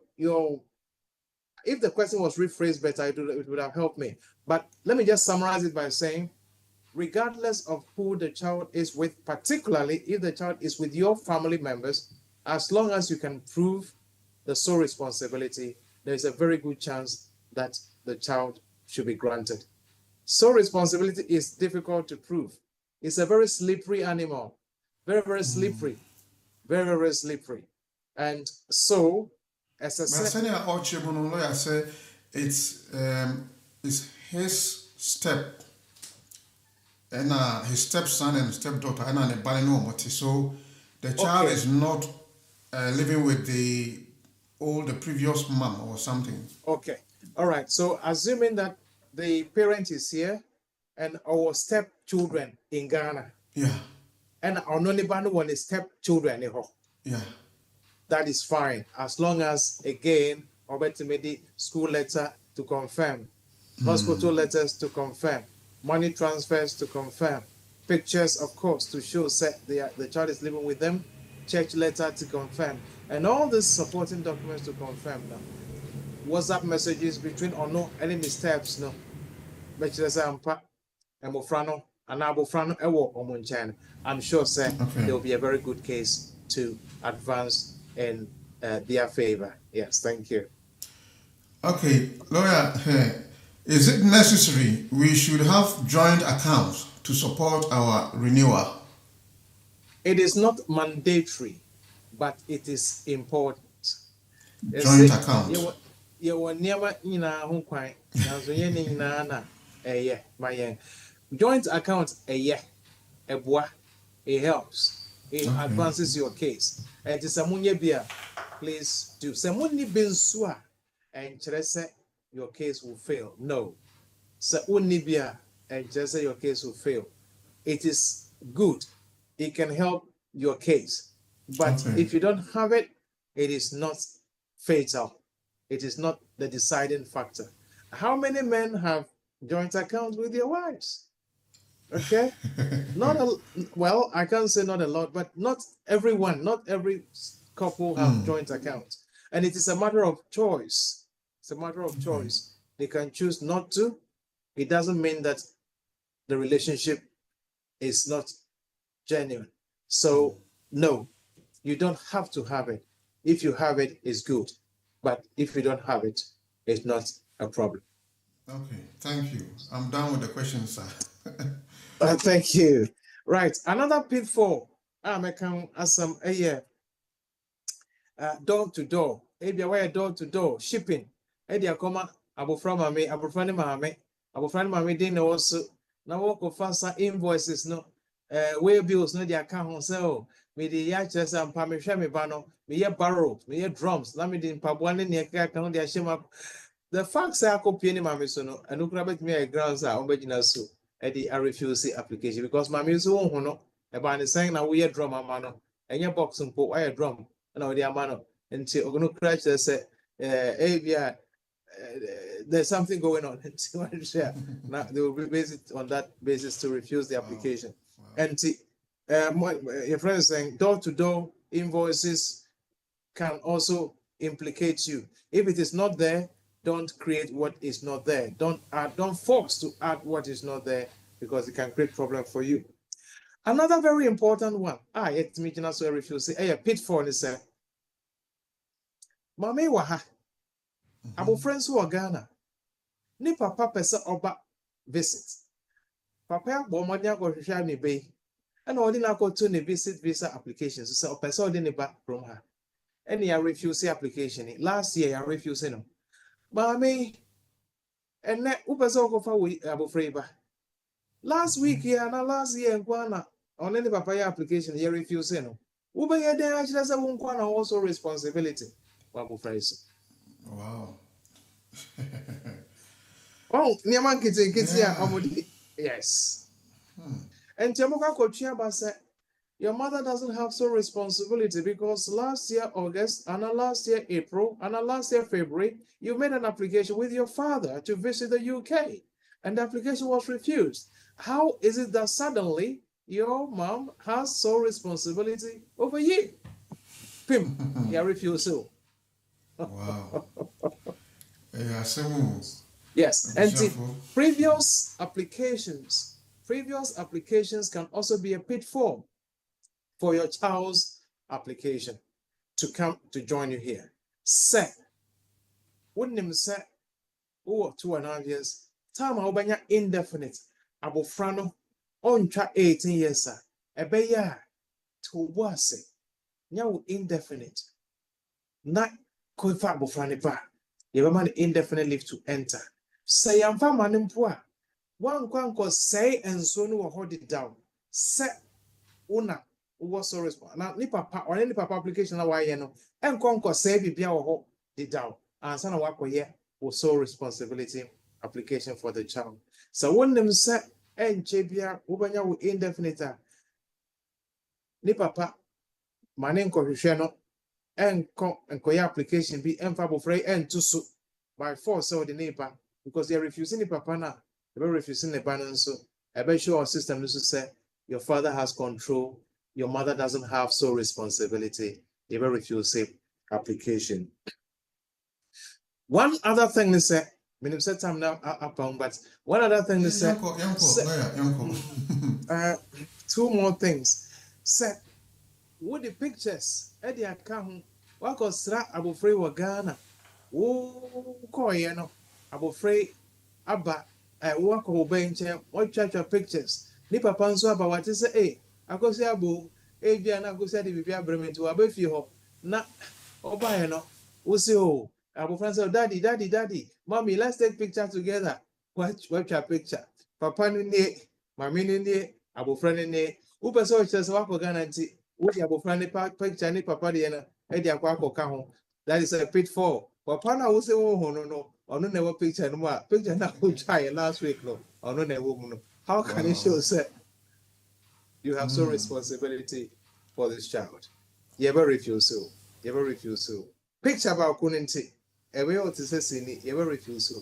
if the question was rephrased better, it would have helped me. But let me just summarize it by saying, regardless of who the child is with, particularly if the child is with your family members, as long as you can prove the sole responsibility, there's a very good chance that the child should be granted. Sole responsibility is difficult to prove. It's a very slippery animal. Very, very slippery. Very, very slippery. And so, as I said, lawyer say it's his step and his stepson and stepdaughter and so the child is not living with the previous mom or something. Okay. All right. So assuming that the parent is here and our stepchildren in Ghana. Yeah. And our non-Ibano one is stepchildren in Ho. Yeah. That is fine, as long as, again, Obetimedi school letter to confirm, hospital letters to confirm, money transfers to confirm, pictures, of course, to show the child is living with them, church letter to confirm, and all these supporting documents to confirm now. WhatsApp messages between Ono and any steps, no. I'm sure, sir, there will be a very good case to advance in their favor. Yes, thank you. Okay, lawyer, is it necessary we should have joint accounts to support our renewal? It is not mandatory, but it is important. Joint account. Joint account, it helps. It advances your case. And please do. And your case will fail. No. And your case will fail. It is good. It can help your case. But if you don't have it, it is not fatal. It is not the deciding factor. How many men have joint accounts with their wives? Okay, well, I can't say not a lot, but not everyone, not every couple have joint accounts, and it is a matter of choice. It's a matter of choice. They can choose not to. It doesn't mean that the relationship is not genuine. So, no, you don't have to have it. If you have it, it's good. But if you don't have it, it's not a problem. Okay, thank you. I'm done with the questions, sir. Thank you. Right, another pitfall. I can ask some door to door. Maybe why door to door shipping. Edia koma abofra mame, abofra ne mame. Abofra ne mame dey na also na work of faster invoices no. Way bills no dia ka ho say me dey ya kire say ampa me hwe me ba no, me ye barrel, me ye drums, na me dey mpaboa ne ne ka ho dey ahyem. The fact say akopie ne mame so no, anu kura bet me a grounds a ombegina so. I refuse the application because mame so ho no. E ba ne saying na we ye drum ama no. Enye box mpo, why drum? Na we dey ama no. Until Ogunu Crash said, there's something going on. Now they will be based on that basis to refuse the application. Wow. And your friend is saying door-to-door invoices can also implicate you. If it is not there, don't create what is not there. Don't force to add what is not there because it can create problem for you. Another very important one. It's me so refuse. Pitfall is Mame wa ha. Abo friends who are Ghana. Ni papa pesa oba visit. Papa bo money go hwehwa ne be. And odi na go to ne visit visa applications. So pesa odi ne ba from her. And ya refuse the application. Last year ya refuse no. Mame and na upesa go fa abo free ba. Last week ya na last year nkwana on any papa ya application ya refuse no. Ube ya den actually say nkwana also responsibility. Wow. Oh, Niaman Kitty, yes. And Tiamoka Kochiaba said, your mother doesn't have so responsibility because last year August, and last year April, and last year February, you made an application with your father to visit the UK, and the application was refused. How is it that suddenly your mom has sole responsibility over you? Pim, you refuse so. Wow. Yes, and previous applications can also be a pitfall for your child's application to come to join you here. Say, wouldn't him say, 2.5 years, time obanya indefinite, abofrano, on 18 years, sir, ebeya, to wase, nyaw indefinite, not koifa abofrane ba, yebaman indefinite leave to enter. Say, I'm fa manimpoa, one kwanko say and so no hold it down. Say, una, was so responsible. Now, ni papa or any papa application na why no, and kwanko say bibia or hold it down. And sana wako ye was so responsibility application for the child. So when them say and chebia ubanya with indefinite ni papa manen ko hwehwe and koya application be enfable free and to so by force so the neighbor because they are refusing the papa na they are refusing the banner so I bet sure our system is to say your father has control, your mother doesn't have so responsibility. They will refuse the application. One other thing is that minimum set time now upon, but one other thing is that two more things. Set with the pictures at the account. What was that about free wa Ghana? Oh, Koyano, about free Abba. I walk over bench and what church of pictures. Nipa Panso about what is a I go say abu, and I go say the Bibia Bremen to Abefi na Obayano. Usio. Abu Francis, daddy, mommy, let's take picture together. Watch your picture. Papa ni, mommy ni, Abu Francis ni. Upa so just wako guarantee. Uti Abu Francis picture ni papa di na. Edi akwako kaho. That is a pitfall. Papa na use no. Ono never picture no more. Picture na uchai last week no. Ono never no. How can you show say you have so responsibility for this child? You ever refuse so. Picture about kunenti. Ewe o ti se sini, you ever refuse so.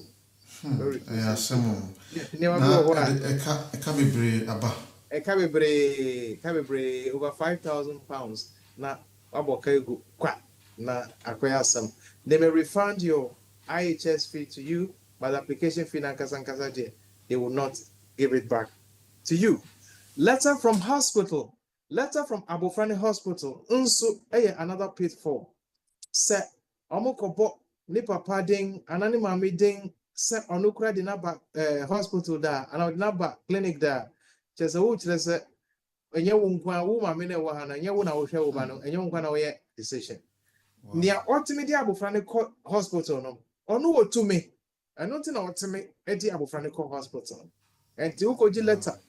Yeah, some. Never Eka bebre aba. Eka bebre over £5,000 na waboka kwa na akwaya some. They may refund your IHS fee to you but the application fee they will not give it back to you. Letter from hospital. Letter from Abofrani Hospital. Also, another pitfall. Say, omokobo ni papa ding, anani mami ding, se onukura di naba hospital da, ana di naba clinic da. Chese wu chese, enye wunkwa wu mami ne wahana, enye wu na wohwe wu bano, enye wunkwa na woye decision. Nia ultimate Abofrani Hospital no, onu wotumi, anoti na ultimate edi Abofrani Hospital. And ti ukoji letter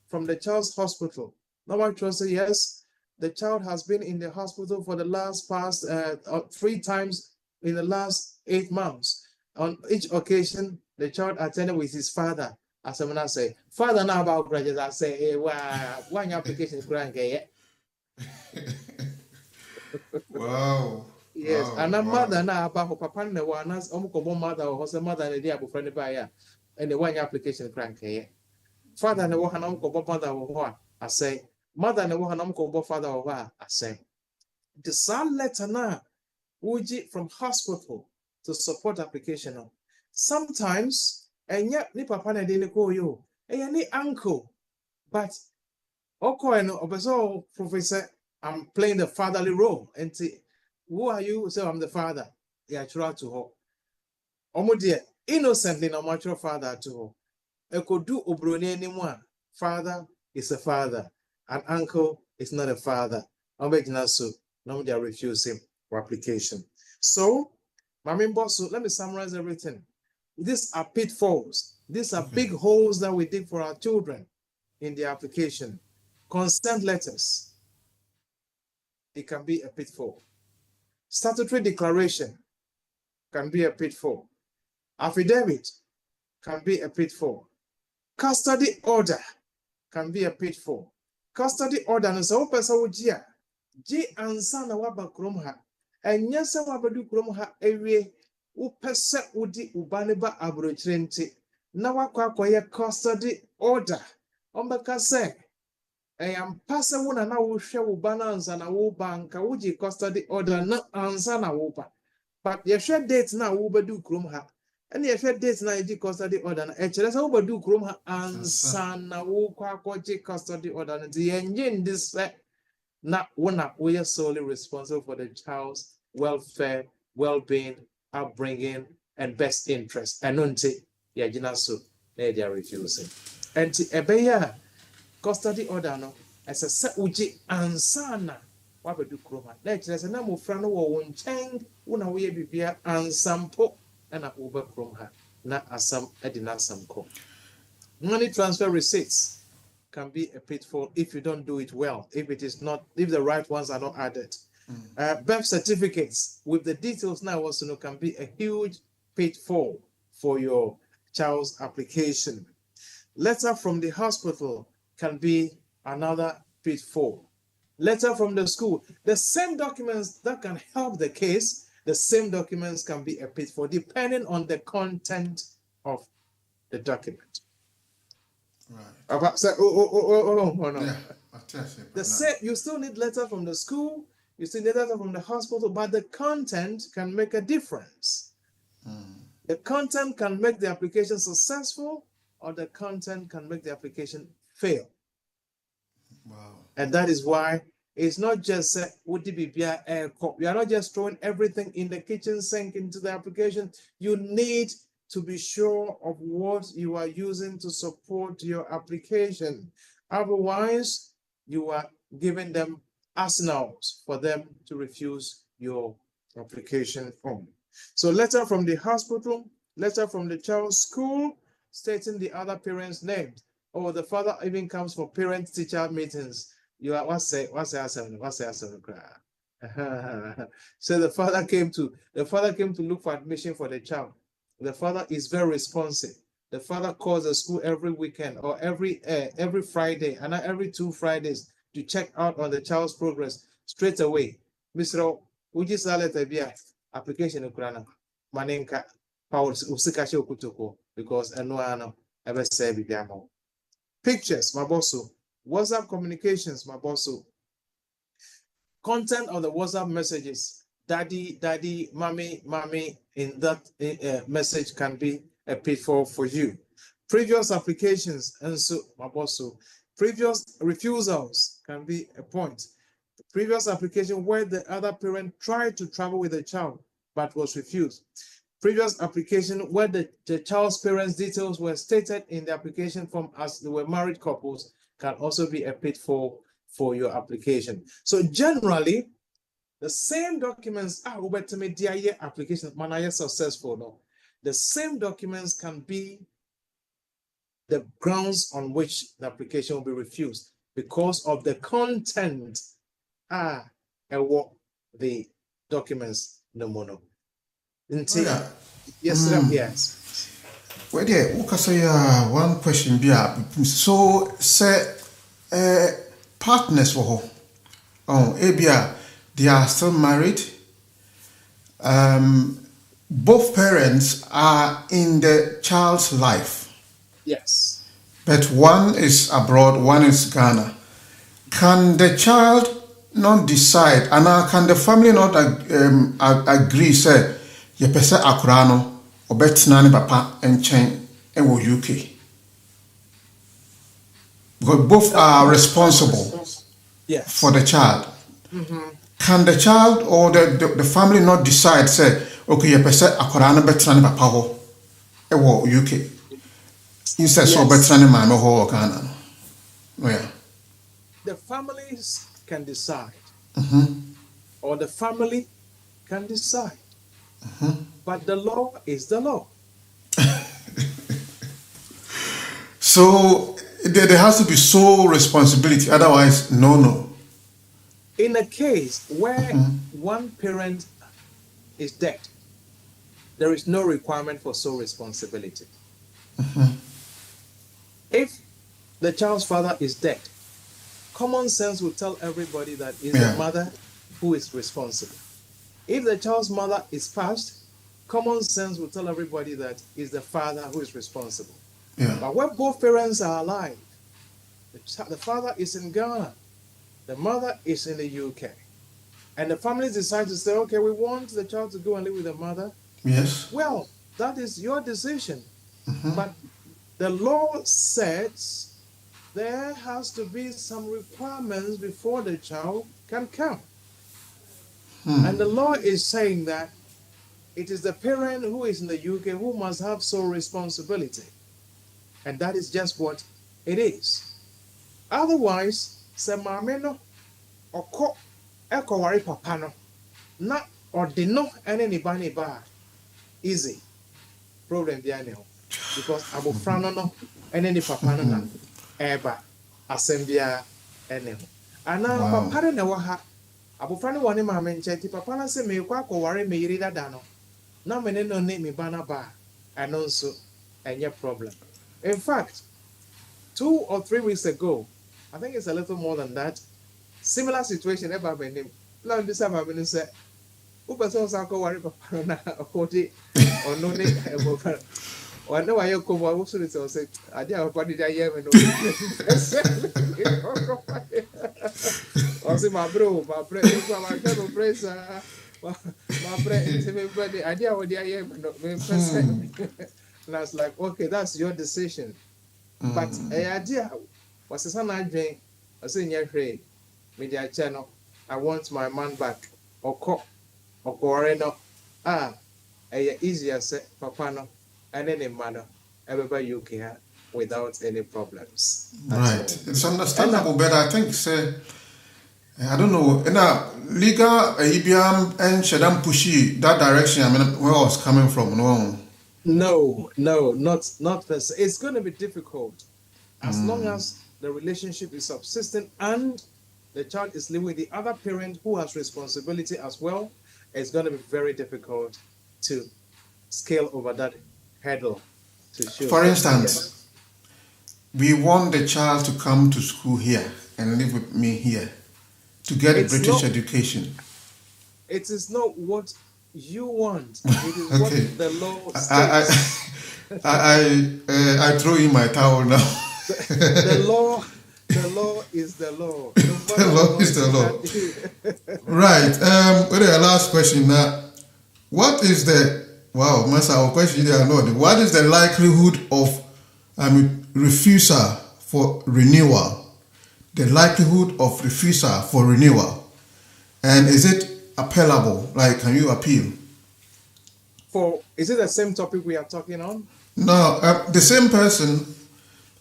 from the child's hospital. Normal trust say yes, the child has been in the hospital for the past 3 times in the last 8 months. On each occasion, the child attended with his father. As I say, father now about graduates, I say, hey, one application is grand. Wow. Yes, wow, and a wow. mother now about papa and the one as mother or her mother and the day friend by and the one application crank. Father and the one mother or I say, mother and the one father or I say. The son letter now, Uji from hospital to support application. Sometimes, and yet, ni papa na didn't call you, and ni uncle, but okay, no, professor, I'm playing the fatherly role, and who are you? So I'm the father. Yeah, try to her. Omo dear, innocently, no matter father to her. I could do obroni anymore. Father is a father, an uncle is not a father. I'm begging us so. No, they are refusing for application. So, my main boss, so let me summarize everything. These are pitfalls. These are big holes that we dig for our children in the application. Consent letters, it can be a pitfall. Statutory declaration can be a pitfall. Affidavit can be a pitfall. Custody order can be a pitfall. Custody order no so person wo gi ansa na waba krom ha. Enya se wabadu krom ha ewie wo pese wodi ubane ba abrochire nti na wakwa akoye custody order. Ombeka se am pass wo na wo hwe wo ba na ansa na wo banka wo gi custody order na ansa na wo ba. But ye share date na wo badu krom ha. And ye share date na ye custody order na e kire se wo badu krom ha ansa na wo kwa akoje custody order nti ye nyin this na we are solely responsible for the child's welfare, well-being, upbringing, and best interest. And until yajina so they are refusing. And ebeya custody order no as a set uji ansana wabedu kroma. Let us na mo frano wo nchen una we bibia ansampo na uber kroma na asam edina samko. Money transfer receipts can be a pitfall if you don't do it well, if the right ones are not added. Birth certificates with the details now also can be a huge pitfall for your child's application. Letter from the hospital can be another pitfall. Letter from the school, the same documents that can help the case, the same documents can be a pitfall depending on the content of the document. Right. About say, no. Yeah, You still need letter from the school, you still need letter from the hospital, but the content can make a difference. The content can make the application successful, or the content can make the application fail. Wow. And that is why it's not just you are not just throwing everything in the kitchen sink into the application. You need to be sure of what you are using to support your application. Otherwise, you are giving them arsenals for them to refuse your application form. So letter from the hospital, letter from the child's school, stating the other parents' names. Or the father even comes for parent-teacher meetings. You are what's say So the father came to look for admission for the child. The father is very responsive. The father calls the school every weekend or every Friday and every 2 Fridays to check out on the child's progress straight away. Mr. Uji Saleta Bia application Ukraina Manenka Paul Usikashi Okutoko because Anuano ever say Bibiamo. Pictures, Maboso. WhatsApp communications, Maboso. Content of the WhatsApp messages. Daddy, mommy, in that message can be a pitfall for you. Previous applications and so previous refusals can be a point. The previous application where the other parent tried to travel with the child but was refused. Previous application where the child's parents' details were stated in the application form as they were married couples can also be a pitfall for your application. So generally, the same documents are over to me application man successful. No, the same documents can be the grounds on which the application will be refused because of the content and what the documents no mono. Yes, sir. Yes. Well, yeah, one question be so say partners for Abia, they are still married. Both parents are in the child's life. Yes. But one is abroad, one is Ghana. Can the child not decide, and can the family not agree, say, ye pese akurano, obetna ni papa enchen ewo UK? Because both are responsible for the child. Can the child or the family not decide, say, okay, ye pese akurano betna ni papa ho ewo UK? Instead, so betna ni mama ho Ghana. Yeah. The families can decide, or the family can decide, but the law is the law. So there has to be sole responsibility, otherwise, no. In a case where one parent is dead, there is no requirement for sole responsibility. If the child's father is dead, common sense will tell everybody that it's the mother who is responsible. If the child's mother is passed, common sense will tell everybody that it's the father who is responsible. But when both parents are alive, the father is in Ghana, the mother is in the UK, and the families decide to say, okay, we want the child to go and live with the mother. Yes. Well, that is your decision. But the law says there has to be some requirements before the child can come. And the law is saying that it is the parent who is in the UK who must have sole responsibility. And that is just what it is. Otherwise, se mame no oko ekowari papa no na odi no ene ni ba easy problem bi ane ho because abofra no ene ni papa no na eba asembia ene ho ana papa na wa ha abofra no woni mame nche ti papa na se me kwa akowari me yiri dada no na me ne no ne me bana ba eno nso enye problem. In fact, 2 or 3 weeks ago, I think it's a little more than that, similar situation ever been him. Now this time I'm say, who person sako worry papa na akodi or no ne or no I come what should it say I did papa did I hear me no. I say my bro, my friend, my praise my friend, everybody I did what I hear me no. And I was like, okay, that's your decision. But the idea was a son I drink, I say, yeah, media channel, I want my man back, or cock, or coreno. Easier say, papa no, and any manner, everybody you can without any problems. Right. It's understandable, but I think, say, I don't know, in a legal, EBM and Shadam pushy that direction, I mean, where I was coming from, no. No, not it's going to be difficult as long as the relationship is subsistent and the child is living with the other parent who has responsibility as well. It's going to be very difficult to scale over that hurdle. For instance, we want the child to come to school here and live with me here to get a British education. It is not what you want. It is what the law states. I throw in my towel now. The law is the law. The law is the law. Right. The last question now. What is the Wow, Master, our question there, Lord. What is the likelihood of refusal for renewal? The likelihood of refusal for renewal. And is it appellable? Like, can you appeal? Is it the same topic we are talking on? No, the same person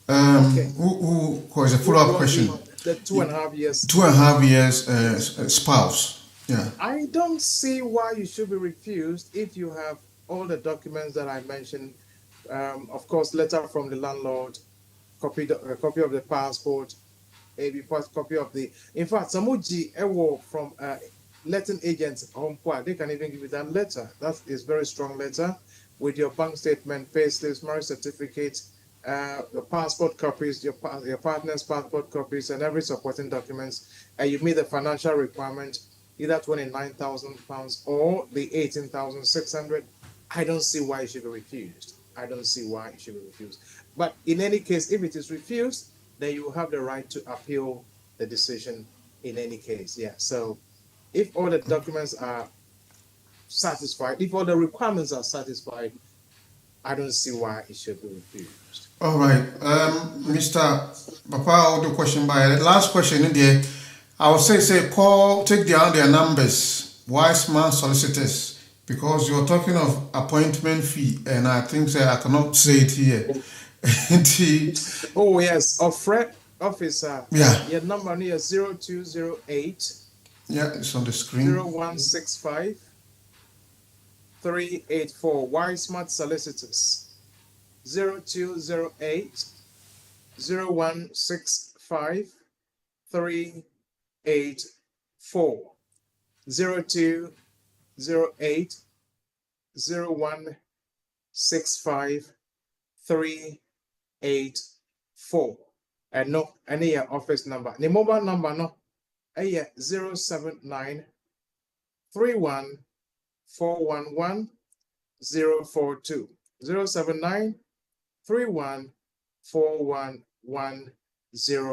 Okay. who was a follow-up question. The 2.5 years. 2.5 years spouse. Yeah. I don't see why you should be refused if you have all the documents that I mentioned. Of course, letter from the landlord, copy of the passport, a copy of the. In fact, Samuji Ewo from letting agents home, they can even give you that letter. That is very strong letter with your bank statement, payslips, marriage certificate, your passport copies, your partner's passport copies, and every supporting documents. And you meet the financial requirement, either £29,000 or the 18,600. I don't see why it should be refused. I don't see why it should be refused. But in any case, if it is refused, then you will have the right to appeal the decision in any case. Yeah. So if all the documents are satisfied, if all the requirements are satisfied, I don't see why it should be refused. All right. Mr. Papa, I'll do question by last question in there. I will say call, take down their numbers, Wisemart Solicitors, because you're talking of appointment fee, and I think I cannot say it here. Oh yes, officer. Yeah. Your number here is 0208. Yeah, it's on the screen. 0165 384. Wisemart Solicitors. 0208 0165 384. 0208 0165 384. And no, any office number. The mobile number no. 079 31 411 042. 079 31 411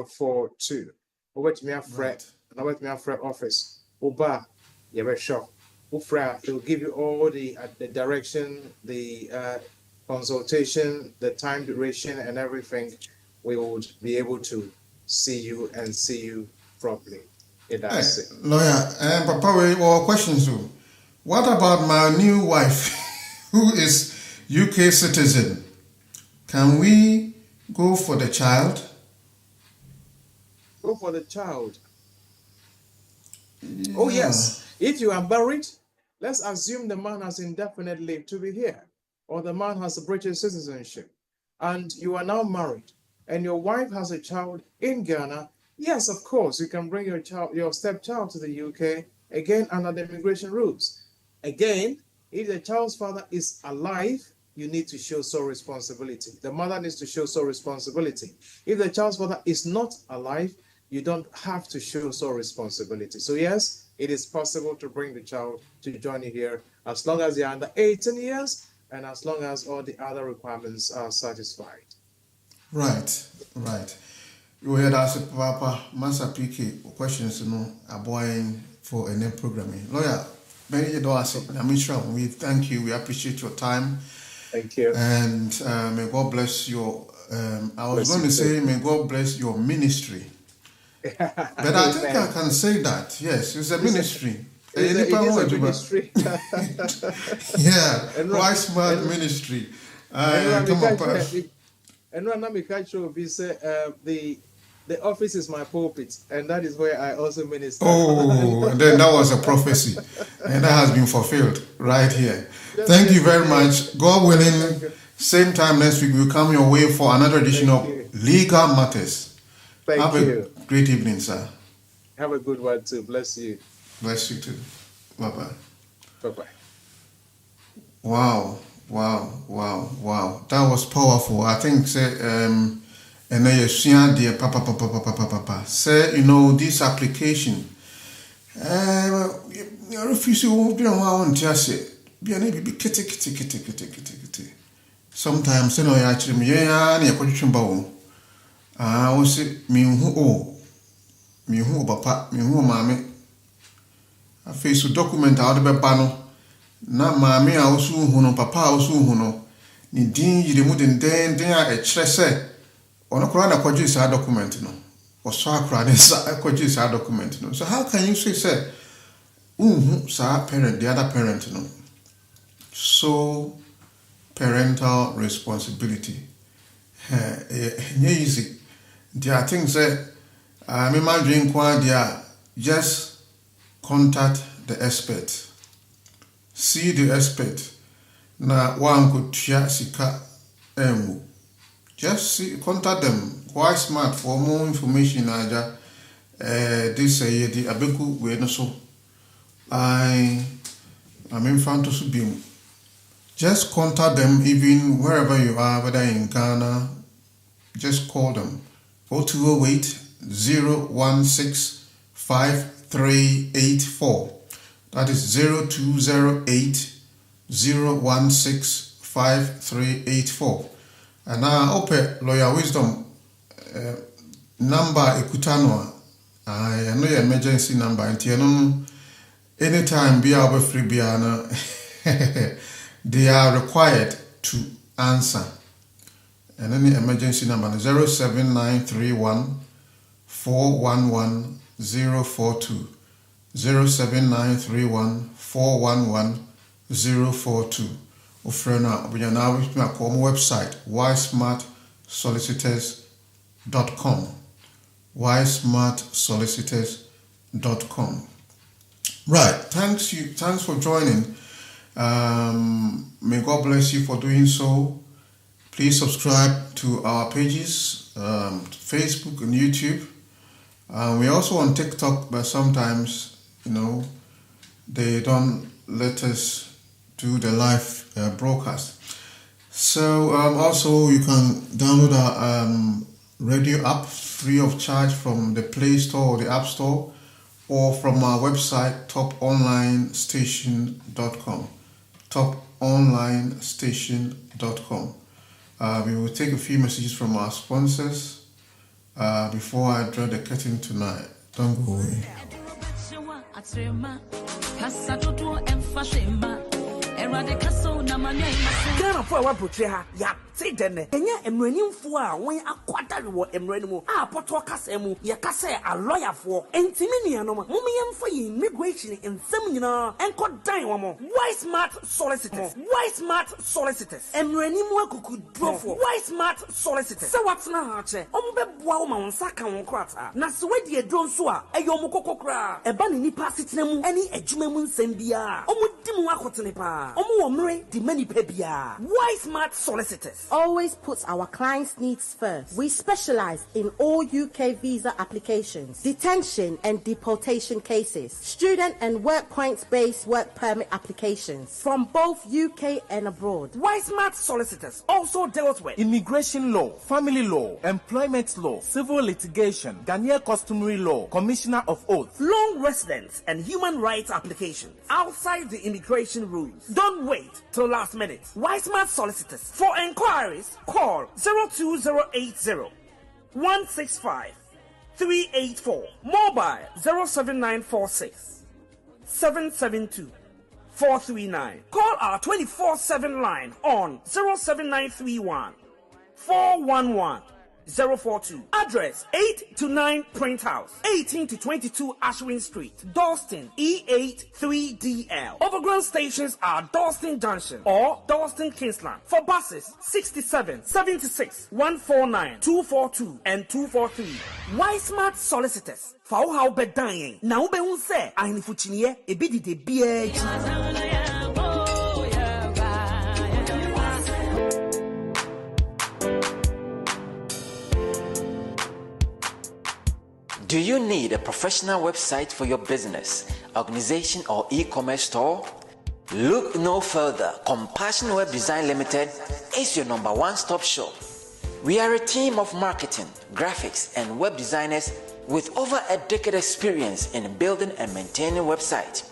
042. Over to me a fret, and over to me a fret office. Uba, you're sure. Ufra, they'll give you all the direction, the consultation, the time duration, and everything. We would be able to see you and see you properly. Lawyer, Papa, we have questions. What about my new wife, who is UK citizen? Can we go for the child? Go for the child. Yeah. Oh yes. If you are married, let's assume the man has indefinite leave to be here, or the man has a British citizenship, and you are now married, and your wife has a child in Ghana. Yes, of course, you can bring your stepchild to the UK, again, under the immigration rules. Again, if the child's father is alive, you need to show sole responsibility. The mother needs to show sole responsibility. If the child's father is not alive, you don't have to show sole responsibility. So yes, it is possible to bring the child to join you here as long as they're under 18 years and as long as all the other requirements are satisfied. Right. You heard us, Papa, Master PK, questions, aboying for a programming. Lawyer, we thank you. We appreciate your time. Thank you. And may God bless your, I was going to say, may God bless your ministry. But I think I can say that. Yes, it's a ministry. It is a ministry. Yeah, Wisemart ministry. Come on, and when I'm the office is my pulpit, and that is where I also minister. Oh, then that was a prophecy, and that has been fulfilled right here. Thank you very much. God willing, same time next week we'll come your way for another edition of Legal Matters. Thank you. Have a great evening, sir. Have a good one too. Bless you. Bless you too. Bye-bye. Bye-bye. Wow. That was powerful. I think, and then you see the papa. Say, this application. You refuse to be on just say, be an baby kitty. Sometimes, actually, me, I was say, me who papa, me who mammy. I face to document out of a panel. na maame a osu hu no papa a osu hu no ni din yire mu den a ekire se ono kora na kwaji sa document no oso akora ne sa kwaji sa document no. So how can you say sa parent the other parent no? So parental responsibility easy. There are things that me man drink one there, just contact the expert. See the expert. Na one could share sika emu. Just contact them. Wisemart for more information. This the abeku we no so. I'm in front of Subim. Just contact them even wherever you are, whether in Ghana. Just call them. 0208 016 5384. That is 0208 016 5384. And now open Lawyer Wisdom number Ekutano. I know your emergency number and anytime be our free biana they are required to answer. And any emergency number 07931 411 042 07931 411 042. Ofrena we are now with my website wisemartsolicitors.com wisemartsolicitors.com. Right, thanks for joining. May God bless you for doing so. Please subscribe to our pages, Facebook and YouTube. We're also on TikTok, but sometimes, they don't let us do the live broadcast. So also you can download our radio app free of charge from the Play Store or the App Store, or from our website toponlinestation.com. toponlinestation.com. We will take a few messages from our sponsors before I draw the curtain tonight. Don't go away. Ghana for one portray ya say dene enya emranimfo a won akwadare wo emranimu a poto kasemu ye kase a lawyer for entimi nuanom momyemfa yi immigration ensem nyina enko dan wo mo Wisemart Solicitors emranimu akuku drofo Wisemart Solicitors se watna ha che ombeboa wo ma wonsa kan won krata na se wadie dron so a eyo mo kokokra eba ne nipa sitenemu ani adwuma mu nsem bia omudimu akotene pa omu wo mre di many pebia. Wisemart Solicitors always puts our clients' needs first. We specialize in all UK visa applications, detention and deportation cases, student and work points-based work permit applications from both UK and abroad. Wisemart Solicitors also deals with immigration law, family law, employment law, civil litigation, Ghanaian customary law, commissioner of oath, long residence and human rights applications outside the immigration rules. Don't wait till last minute. Wisemart Solicitors. For inquiries, call 02080 165 384. Mobile 07946 772 439. Call our 24/7 line on 07931 411 042. Address 8 to 9 Print House, 18 to 22 Ashwin Street, Dalston, E8 3DL. Overground stations are Dalston Junction or Dalston Kingsland. For buses, 67, 76, 149, 242 and 243. Wisemart Solicitors. For how be dying. Now be unse. Aini fuchiniye ebidi de biye. Do you need a professional website for your business, organization, or e-commerce store? Look no further. Compassion Web Design Limited is your number one-stop shop. We are a team of marketing, graphics, and web designers with over a decade experience in building and maintaining websites.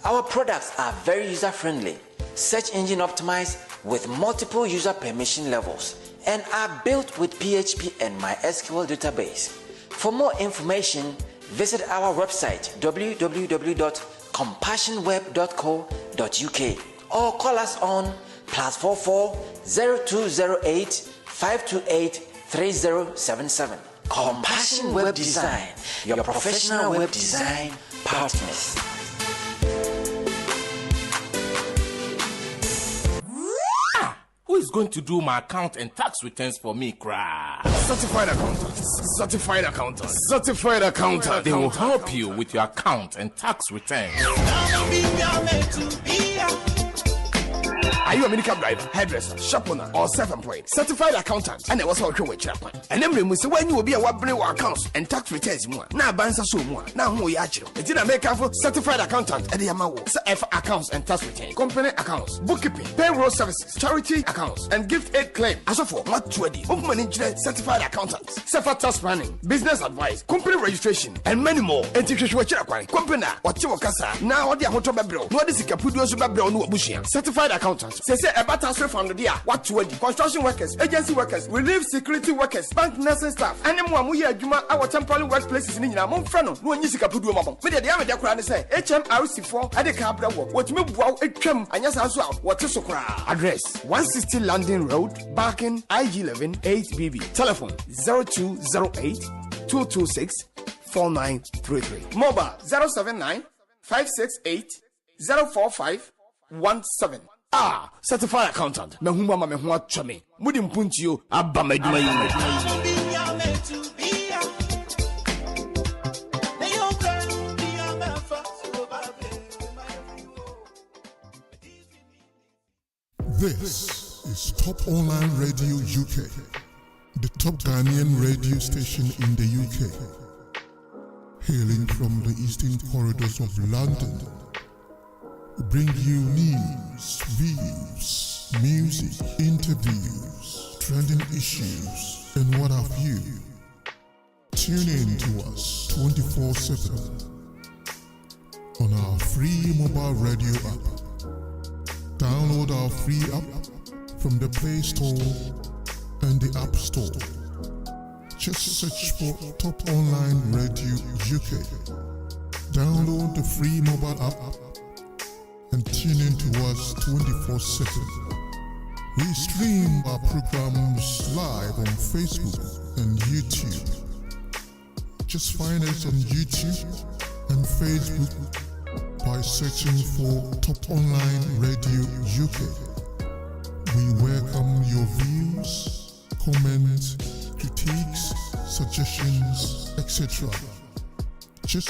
Our products are very user-friendly, search engine optimized with multiple user permission levels, and are built with PHP and MySQL database. For more information, visit our website www.compassionweb.co.uk. or call us on +44 0208 528 3077. Compassion Web Design, your professional web design partners. Who is going to do my account and tax returns for me, cry? Certified accountants. Certified accountants. Certified accountants. They will help you with your account and tax returns. Are you a medical driver, hairdresser, shop owner, or self-employed? Certified accountant. And I was working with Chapman. And then we say when you will be a bring accounts and tax returns more. Now bansa so more. Now who you actually? It didn't make for certified accountant. And the amount F accounts and tax return, company accounts, bookkeeping, payroll services, charity accounts, and gift aid claim. As of for what 20 of money certified accountants, self tax planning, business advice, company registration, and many more. And teachers were company what you casa now what the hotel babro. No this is Capudio Babro no bushia. Certified accountant. Say about transfer from the what 20 construction workers, agency workers, relief security workers, bank nursing staff, and more we juma our temporary workplaces in Yamon Frano, no Nisika Pudu Mom. Media the Amada Kran say HMRC4 at the Cabra work. What me wow a chem and yes as well. What is address 160 London Road, Barking, IG11 8BB. Telephone 0208 226 4933. Mobile 079 568 045 17. Certified accountant. Mehuma mehua chame. Mudim puntio abba meduma yime. This is Top Online Radio UK, the top Ghanaian radio station in the UK, hailing from the eastern corridors of London. We bring you news, views, music, interviews, trending issues, and what have you. Tune in to us 24/7 on our free mobile radio app. Download our free app from the Play Store and the App Store. Just search for Top Online Radio UK. Download the free mobile app and tune in to us 24/7. We stream our programs live on Facebook and YouTube. Just find us on YouTube and Facebook by searching for Top Online Radio UK. We welcome your views, comments, critiques, suggestions, etc. Just